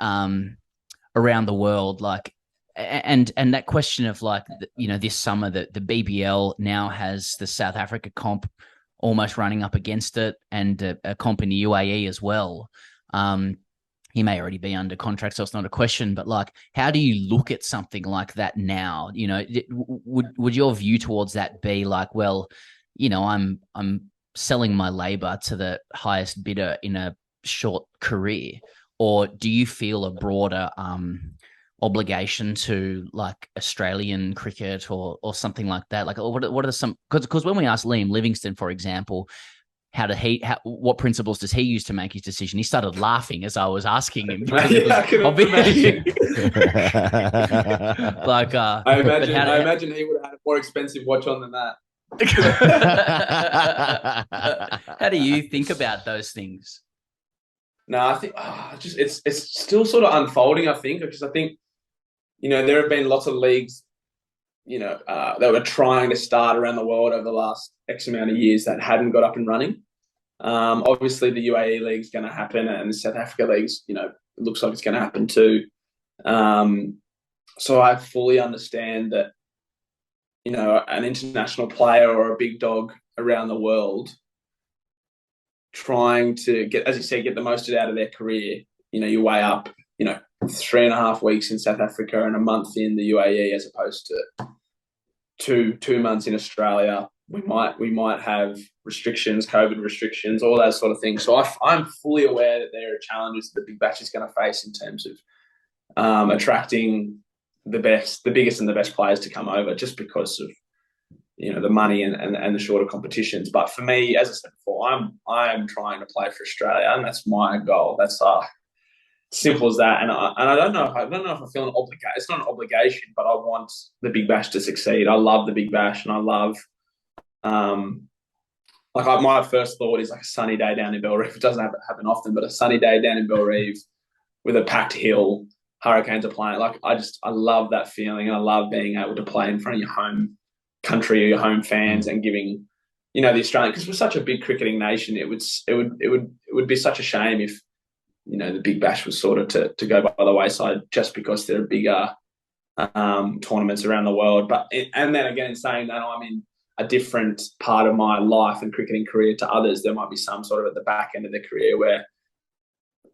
around the world? Like, and that question of like, you know, this summer the BBL now has the South Africa comp almost running up against it, and a comp in the UAE as well. He may already be under contract, so it's not a question, but like, how do you look at something like that now? You know, would your view towards that be like, well, you know, I'm selling my labor to the highest bidder in a short career, or do you feel a broader obligation to like Australian cricket or something like that? Like, what are some, because when we asked Liam Livingstone, for example, what principles does he use to make his decision, he started laughing as I was asking him. Like, I imagine he would have had a more expensive watch on than that. How do you think about those things? No, I think it's still sort of unfolding, I think, because I think, you know, there have been lots of leagues, you know, that were trying to start around the world over the last X amount of years that hadn't got up and running. Obviously, the UAE league's going to happen, and the South Africa league's, you know, it looks like it's going to happen too. So I fully understand that, you know, an international player or a big dog around the world trying to get, as you said, get the most out of their career. You know, you weigh up, you know, 3.5 weeks in South Africa and a month in the UAE, as opposed to two months in Australia. We might have restrictions, COVID restrictions, all that sort of thing. So I'm fully aware that there are challenges that the Big Bash is going to face in terms of attracting the biggest and the best players to come over, just because of, you know, the money and the shorter competitions. But for me, as I said before, I'm trying to play for Australia, and that's my goal. That's simple as that. And I don't know if I feel an obligation. It's not an obligation, but I want the Big Bash to succeed. I love the Big Bash, and I love, my first thought is like a sunny day down in Bellerive. It doesn't happen often, but a sunny day down in Bellerive with a packed hill, Hurricanes are playing. Like, I love that feeling. I love being able to play in front of your home country or your home fans, and giving, you know, the Australian, because we're such a big cricketing nation. It would be such a shame if, you know, the Big Bash was sort of to go by the wayside just because there are bigger tournaments around the world. And then again, in saying that, I'm in a different part of my life and cricketing career to others. There might be some sort of at the back end of their career where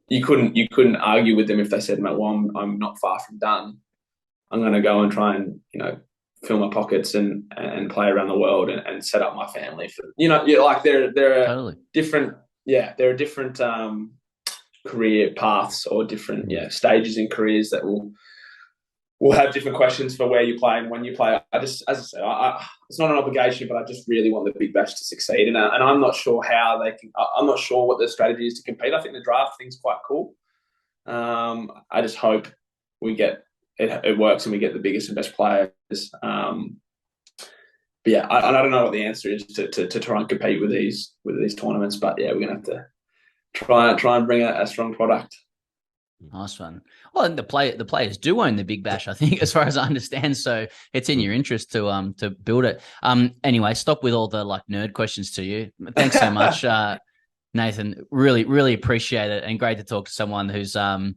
you couldn't argue with them if they said, "Mate, well, I'm not far from done. I'm going to go and try and, you know, fill my pockets and play around the world and set up my family for, you know, like there are Totally. different career paths or different stages in careers that will have different questions for where you play and when you play. I just, as I said, it's not an obligation, but I just really want the Big Bash to succeed, and I'm not sure how they can. I'm not sure what their strategy is to compete. I think the draft thing's quite cool. I just hope we get it works and we get the biggest and best players. But yeah, I don't know what the answer is to try and compete with these tournaments. But yeah, we're gonna have to try and bring a strong product. Nice one. Well, and the players do own the Big Bash, I think, as far as I understand. So it's in your interest to build it. Anyway, stop with all the like nerd questions to you. Thanks so much, Nathan. Really appreciate it, and great to talk to someone who's there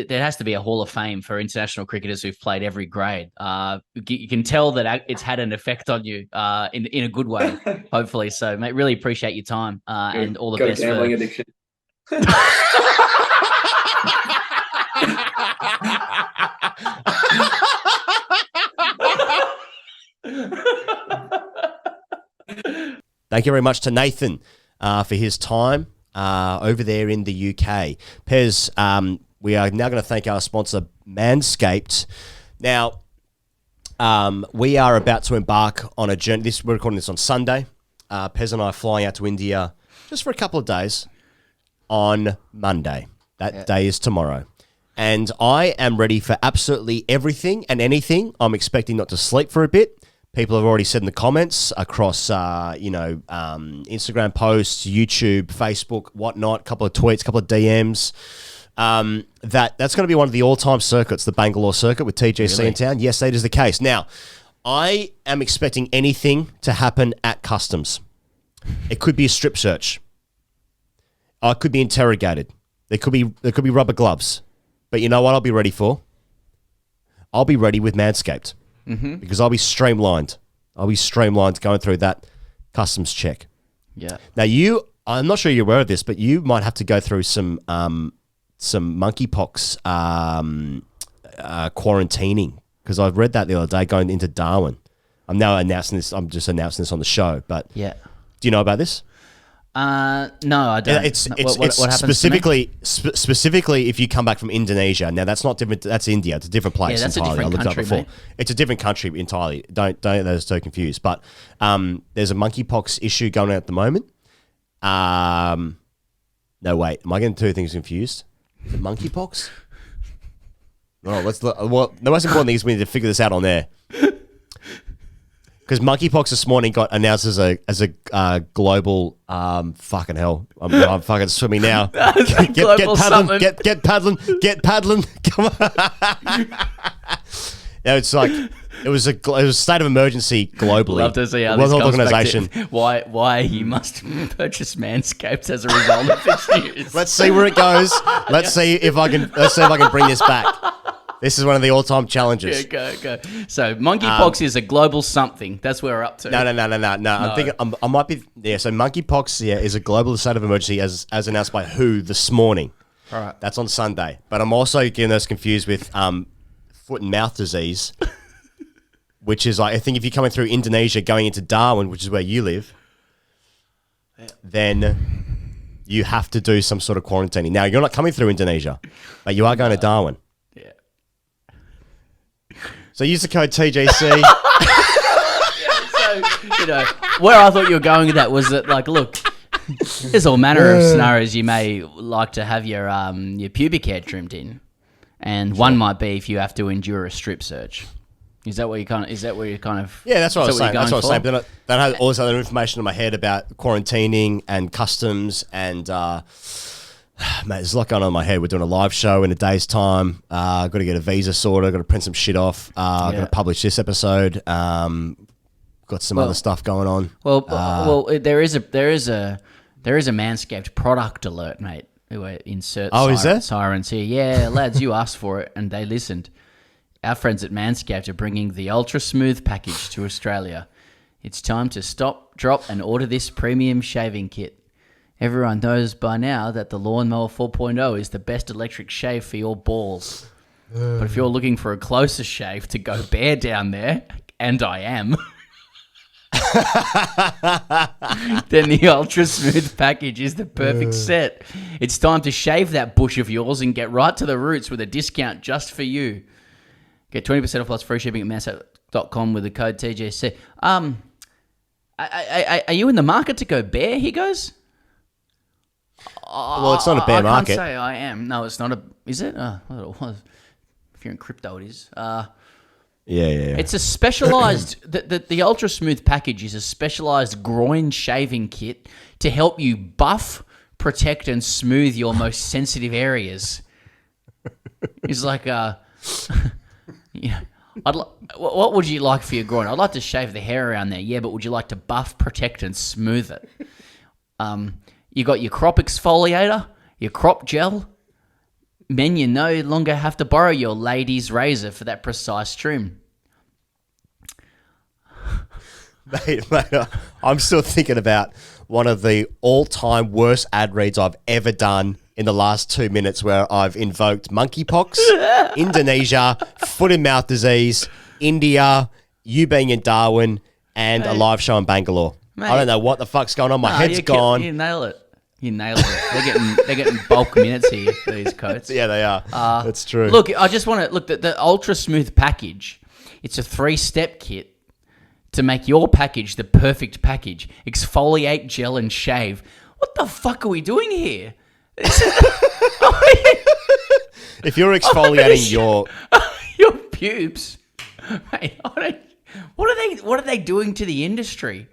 has to be a Hall of Fame for international cricketers who've played every grade. You can tell that it's had an effect on you in a good way, hopefully. So, mate, really appreciate your time and all the Got best. A gambling addiction. Thank you very much to Nathan for his time over there in the UK. Pez, we are now going to thank our sponsor, Manscaped. Now, we are about to embark on a journey. We're recording this on Sunday. Pez and I are flying out to India just for a couple of days on Monday. That day is tomorrow. And I am ready for absolutely everything and anything. I'm expecting not to sleep for a bit. People have already said in the comments across, Instagram posts, YouTube, Facebook, whatnot, a couple of tweets, a couple of DMs, that's going to be one of the all-time circuits, the Bangalore circuit with TGC in town. Yes, that is the case. Now, I am expecting anything to happen at customs. It could be a strip search. I could be interrogated. There could be rubber gloves. But you know what I'll be ready for? I'll be ready with Manscaped. Because I'll be streamlined. I'll be streamlined going through that customs check. Yeah. Now I'm not sure you're aware of this, but you might have to go through some monkeypox quarantining, because I've read that the other day going into Darwin. I'm just announcing this on the show, but do you know about this? No, I don't. It's what happens specifically if you come back from Indonesia. Now that's not different. That's India. It's a different place. Yeah, that's entirely. a different country, mate. It's a different country entirely. Don't get those so confused. But there's a monkeypox issue going on at the moment. No, wait. Am I getting two things confused? Is it monkeypox? No, let's look. Well, the most important thing is we need to figure this out on there. Because monkeypox this morning got announced as a global fucking hell. I'm fucking swimming now. Get paddling. Get paddling. Come on. Yeah, it's like it was a state of emergency globally. Love to see how World this Health comes Organization. back to why you must purchase Manscaped as a result of this news. Let's see where it goes. Let's see if I can bring this back. This is one of the all-time challenges. Go. So monkeypox is a global something. That's where we're up to. No. I'm thinking I might be. Yeah. So monkeypox, is a global state of emergency as announced by WHO this morning. All right. That's on Sunday. But I'm also getting those confused with foot and mouth disease, which is like, I think if you're coming through Indonesia going into Darwin, which is where you live, then you have to do some sort of quarantining. Now you're not coming through Indonesia, but you are going to Darwin. So use the code TGC. So, where I thought you were going with that was that, like, look, there's all manner of scenarios you may like to have your pubic hair trimmed in, and one might be if you have to endure a strip search. Is that where you kind of? Yeah, that's what I was saying. That's what I was saying. But then I had all this other information in my head about quarantining and customs and. Mate, there's a lot going on in my head. We're doing a live show in a day's time. Got to get a visa sorted. Got to print some shit off. Got to publish this episode. Got some other stuff going on. Well, there is a Manscaped product alert, mate. Insert is there? sirens here. Yeah, lads, you asked for it and they listened. Our friends at Manscaped are bringing the Ultra Smooth package to Australia. It's time to stop, drop, and order this premium shaving kit. Everyone knows by now that the Lawnmower 4.0 is the best electric shave for your balls. But if you're looking for a closer shave to go bare down there, and I am, then the Ultra Smooth package is the perfect set. It's time to shave that bush of yours and get right to the roots with a discount just for you. Get 20% off plus free shipping at manscaped.com with the code TGC. Are you in the market to go bare, Higgins? Well, it's not a bear market. I can't say I am. No, it's not a... Is it? Well, it was. If you're in crypto, it is. Yeah. It's a specialized... the Ultra Smooth package is a specialized groin shaving kit to help you buff, protect and smooth your most sensitive areas. He's like, what would you like for your groin? I'd like to shave the hair around there. Yeah, but would you like to buff, protect, and smooth it? You got your crop exfoliator, your crop gel. Men, you no longer have to borrow your lady's razor for that precise trim. Mate, I'm still thinking about one of the all-time worst ad reads I've ever done in the last 2 minutes, where I've invoked monkeypox, Indonesia, foot and mouth disease, India, you being in Darwin, and a live show in Bangalore. Mate. I don't know what the fuck's going on. My head's gone. You nail it. You nailed it. They're getting bulk minutes here, these coats. Yeah, they are. That's true. Look, I just want to look at the Ultra Smooth package. It's a 3-step kit to make your package the perfect package. Exfoliate, gel, and shave. What the fuck are we doing here? If you're exfoliating your pubes, mate, what are they doing to the industry?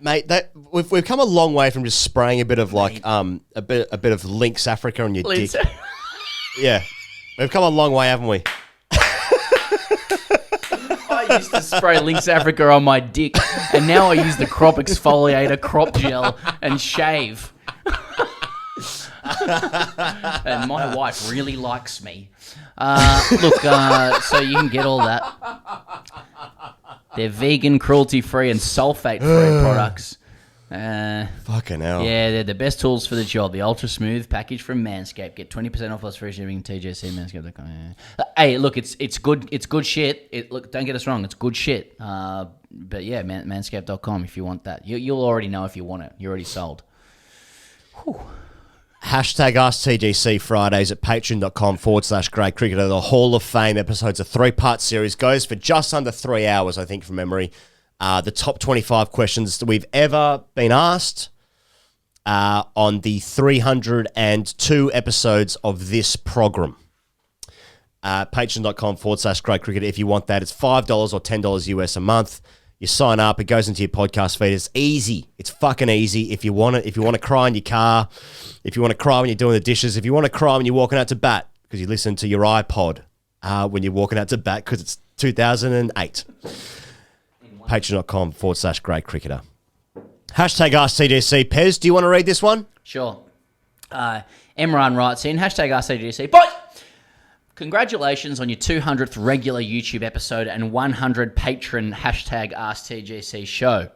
Mate, we've come a long way from just spraying a bit of a bit of Lynx Africa on your dick. Yeah, we've come a long way, haven't we? I used to spray Lynx Africa on my dick, and now I use the crop exfoliator, crop gel, and shave. And my wife really likes me. So you can get all that. They're vegan, cruelty-free, and sulfate-free products. Fucking hell. Yeah, they're the best tools for the job. The Ultra Smooth package from Manscaped. Get 20% off plus free shipping. TJC Manscaped.com. Yeah. Hey, look, it's good. It's good shit. Look, don't get us wrong. It's good shit. But yeah, Manscaped.com if you want that. You'll already know if you want it. You're already sold. Whew. Hashtag AskTGC Fridays at patreon.com/Great Cricketer. The Hall of Fame episodes, a 3-part series, goes for just under 3 hours, I think, from memory. The top 25 questions that we've ever been asked on the 302 episodes of this program. Patreon.com/Great Cricketer. If you want that, it's $5 or $10 US a month. You sign up, it goes into your podcast feed. It's easy. It's fucking easy. If you want it, if you want to cry in your car, if you want to cry when you're doing the dishes, if you want to cry when you're walking out to bat because you listen to your iPod when you're walking out to bat because it's 2008. Patreon.com/Great Cricketer. Hashtag AskTGC. Pez, do you want to read this one? Sure. Emran writes in, hashtag AskTGC. Boys! Congratulations on your 200th regular YouTube episode and 100 patron hashtag AskTGC show.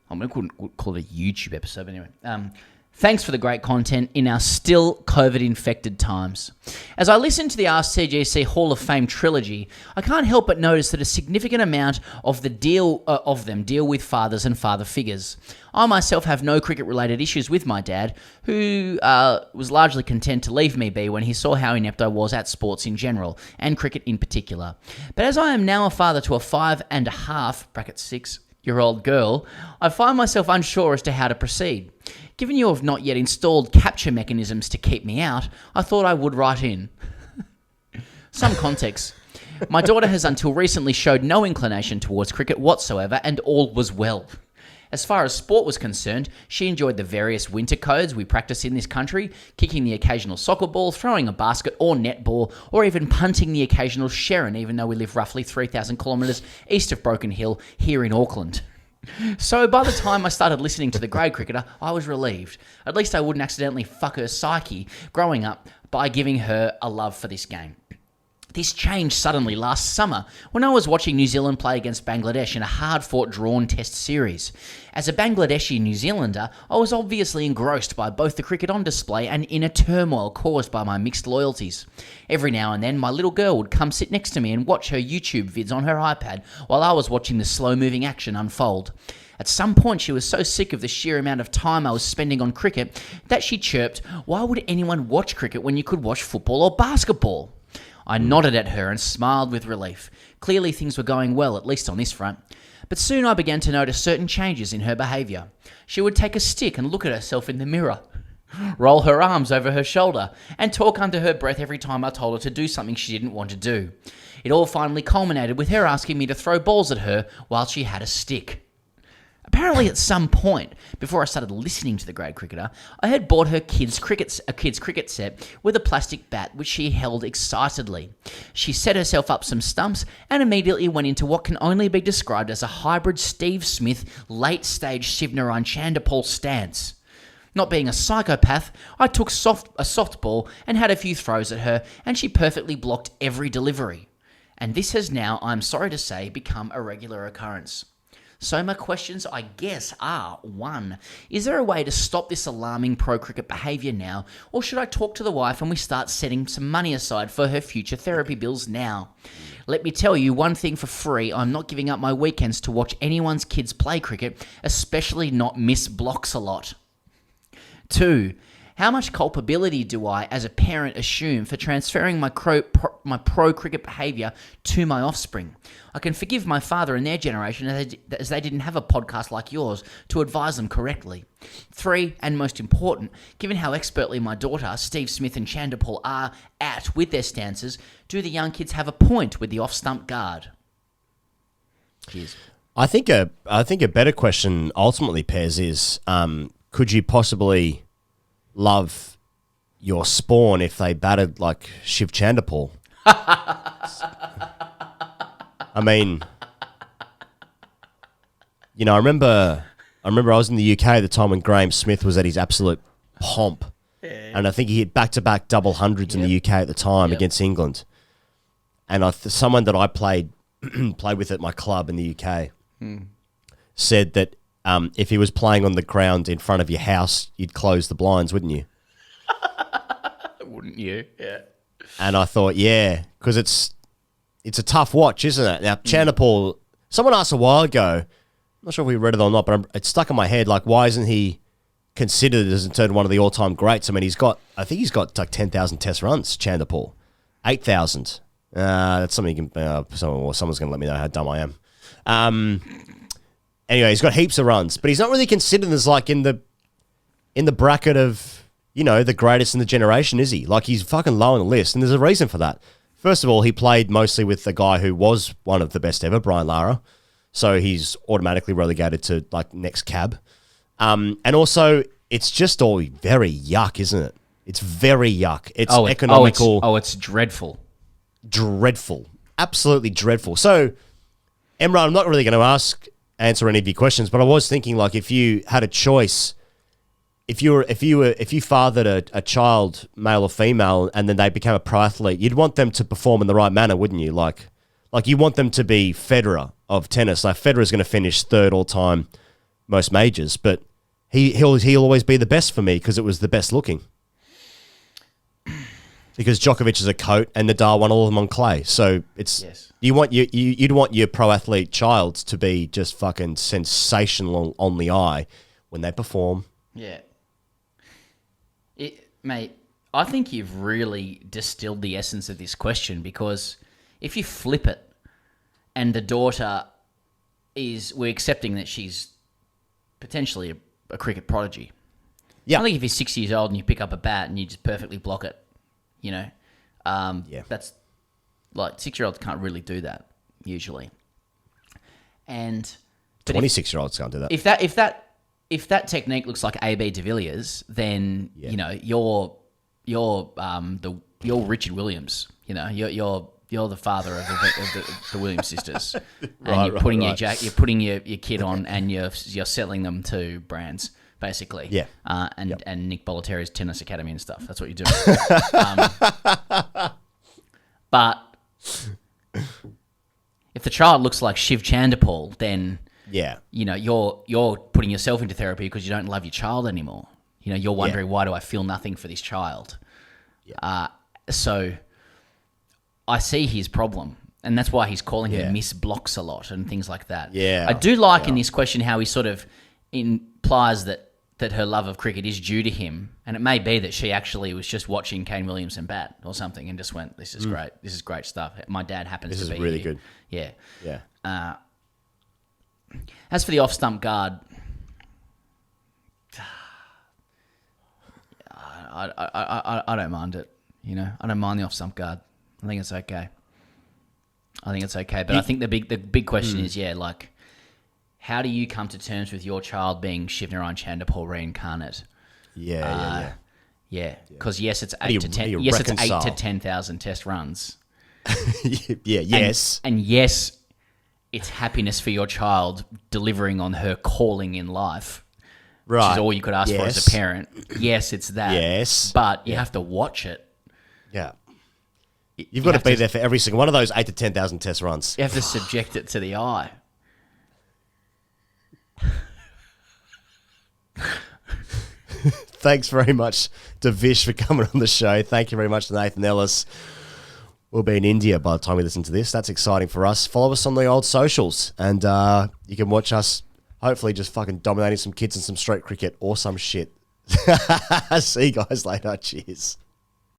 I couldn't call it a YouTube episode, but anyway. Thanks for the great content in our still COVID-infected times. As I listen to the AskTGC Hall of Fame trilogy, I can't help but notice that a significant amount of them deal with fathers and father figures. I myself have no cricket-related issues with my dad, who was largely content to leave me be when he saw how inept I was at sports in general, and cricket in particular. But as I am now a father to a 5.5 (6) girl, I find myself unsure as to how to proceed. Given you have not yet installed capture mechanisms to keep me out, I thought I would write in. Some context. My daughter has until recently showed no inclination towards cricket whatsoever, and all was well. As far as sport was concerned, she enjoyed the various winter codes we practice in this country, kicking the occasional soccer ball, throwing a basket or netball, or even punting the occasional Sherrin, even though we live roughly 3,000 kilometres east of Broken Hill here in Auckland. So by the time I started listening to the Grade Cricketer, I was relieved. At least I wouldn't accidentally fuck her psyche growing up by giving her a love for this game. This changed suddenly last summer when I was watching New Zealand play against Bangladesh in a hard-fought drawn test series. As a Bangladeshi New Zealander, I was obviously engrossed by both the cricket on display and inner turmoil caused by my mixed loyalties. Every now and then, my little girl would come sit next to me and watch her YouTube vids on her iPad while I was watching the slow-moving action unfold. At some point, she was so sick of the sheer amount of time I was spending on cricket that she chirped, "Why would anyone watch cricket when you could watch football or basketball?" I nodded at her and smiled with relief. Clearly things were going well, at least on this front. But soon I began to notice certain changes in her behaviour. She would take a stick and look at herself in the mirror, roll her arms over her shoulder, and talk under her breath every time I told her to do something she didn't want to do. It all finally culminated with her asking me to throw balls at her while she had a stick. Apparently, at some point, before I started listening to the grade cricketer, I had bought her a kid's cricket set with a plastic bat, which she held excitedly. She set herself up some stumps and immediately went into what can only be described as a hybrid Steve Smith late-stage Shivnarine Chandapal stance. Not being a psychopath, I took a softball and had a few throws at her, and she perfectly blocked every delivery. And this has now, I'm sorry to say, become a regular occurrence. So my questions, I guess, are, 1, is there a way to stop this alarming pro-cricket behaviour now, or should I talk to the wife and we start setting some money aside for her future therapy bills now? Let me tell you one thing for free, I'm not giving up my weekends to watch anyone's kids play cricket, especially not miss blocks a lot. 2, how much culpability do I, as a parent, assume for transferring my pro-cricket behaviour to my offspring? I can forgive my father and their generation as they didn't have a podcast like yours to advise them correctly. 3, and most important, given how expertly my daughter, Steve Smith and Chandapal are at with their stances, do the young kids have a point with the off-stump guard? Cheers. I think a better question ultimately, Pez, is could you possibly love your spawn if they batted like Shiv Chandapal? I mean, you know, I remember I was in the UK at the time when Graham Smith was at his absolute pomp. Yeah. And I think he hit back-to-back double hundreds in the UK at the time against England. And someone that I played with at my club in the UK said that if he was playing on the ground in front of your house, you'd close the blinds, wouldn't you? Wouldn't you? Yeah. And I thought, yeah, because it's a tough watch, isn't it? Now, Chandapal, someone asked a while ago, I'm not sure if we read it or not, but it's stuck in my head, like, why isn't he considered as in turn one of the all-time greats? I mean, I think he's got like 10,000 test runs, Chandapal. 8,000. That's something you can, someone's going to let me know how dumb I am. Anyway, he's got heaps of runs, but he's not really considered as like in the bracket of, you know, the greatest in the generation, is he? Like, he's fucking low on the list, and there's a reason for that. First of all, he played mostly with the guy who was one of the best ever, Brian Lara, so he's automatically relegated to like next cab. And also, it's just all very yuck, isn't it? It's very yuck. It's economical. It's dreadful. Dreadful. Absolutely dreadful. So, Emrah, I'm not really going to answer any of your questions, but I was thinking, like, if you had a choice, if you fathered a child, male or female, and then they became a pro athlete, you'd want them to perform in the right manner, wouldn't you? Like you want them to be Federer of tennis. Like, Federer's going to finish third all time, most majors, but he'll always be the best for me because it was the best looking. Because Djokovic is a coat and Nadal won all of them on clay, so it's you'd want your pro athlete child to be just fucking sensational on the eye when they perform. Yeah. Mate, I think you've really distilled the essence of this question, because if you flip it and the daughter we're accepting that she's potentially a cricket prodigy. Yeah. I think if you're 6 years old and you pick up a bat and you just perfectly block it, you know, that's like 6-year-olds can't really do that usually. And 26-year-olds can't do that. If that technique looks like AB de Villiers, then you know you're Richard Williams. You know, you're the father of the Williams sisters, and you're putting your kid on, and you're selling them to brands, basically. Yeah. And Nick Bollettieri's tennis academy and stuff. That's what you're doing. But if the child looks like Shiv Chandapal, then you know, you're putting yourself into therapy because you don't love your child anymore. You know, you're wondering, why do I feel nothing for this child? Yeah. So I see his problem, and that's why he's calling her miss blocks a lot and things like that. Yeah. I do like in this question how he sort of implies that her love of cricket is due to him, and it may be that she actually was just watching Kane Williamson bat or something and just went, this is great. This is great stuff. My dad happens to be This is really here. good. Yeah. Yeah. As for the off-stump guard, I don't mind it. You know, I don't mind the off-stump guard. I think it's okay. But I think the big question is, like, how do you come to terms with your child being Shiv Narayan Chandapur reincarnate? Yeah. Yeah, because yes, it's do you- 8 to how do 10. you Yes, it's 8 reconcile? to 10,000 test runs. Yeah, yes. And yes, it's happiness for your child delivering on her calling in life, which Right. is all you could ask for as Yes. a parent. Yes, it's that. Yes. But you have to watch it. Yeah. You've got to have be to- there for every single one of those 8 to 10,000 test runs. You have to subject it to the eye. Thanks very much to Vish for coming on the show. Thank you very much to Nathan Ellis. We'll be in India by the time we listen to this. That's exciting for us. Follow us on the old socials, and you can watch us hopefully just fucking dominating some kids in some street cricket or some shit. See you guys later. Cheers.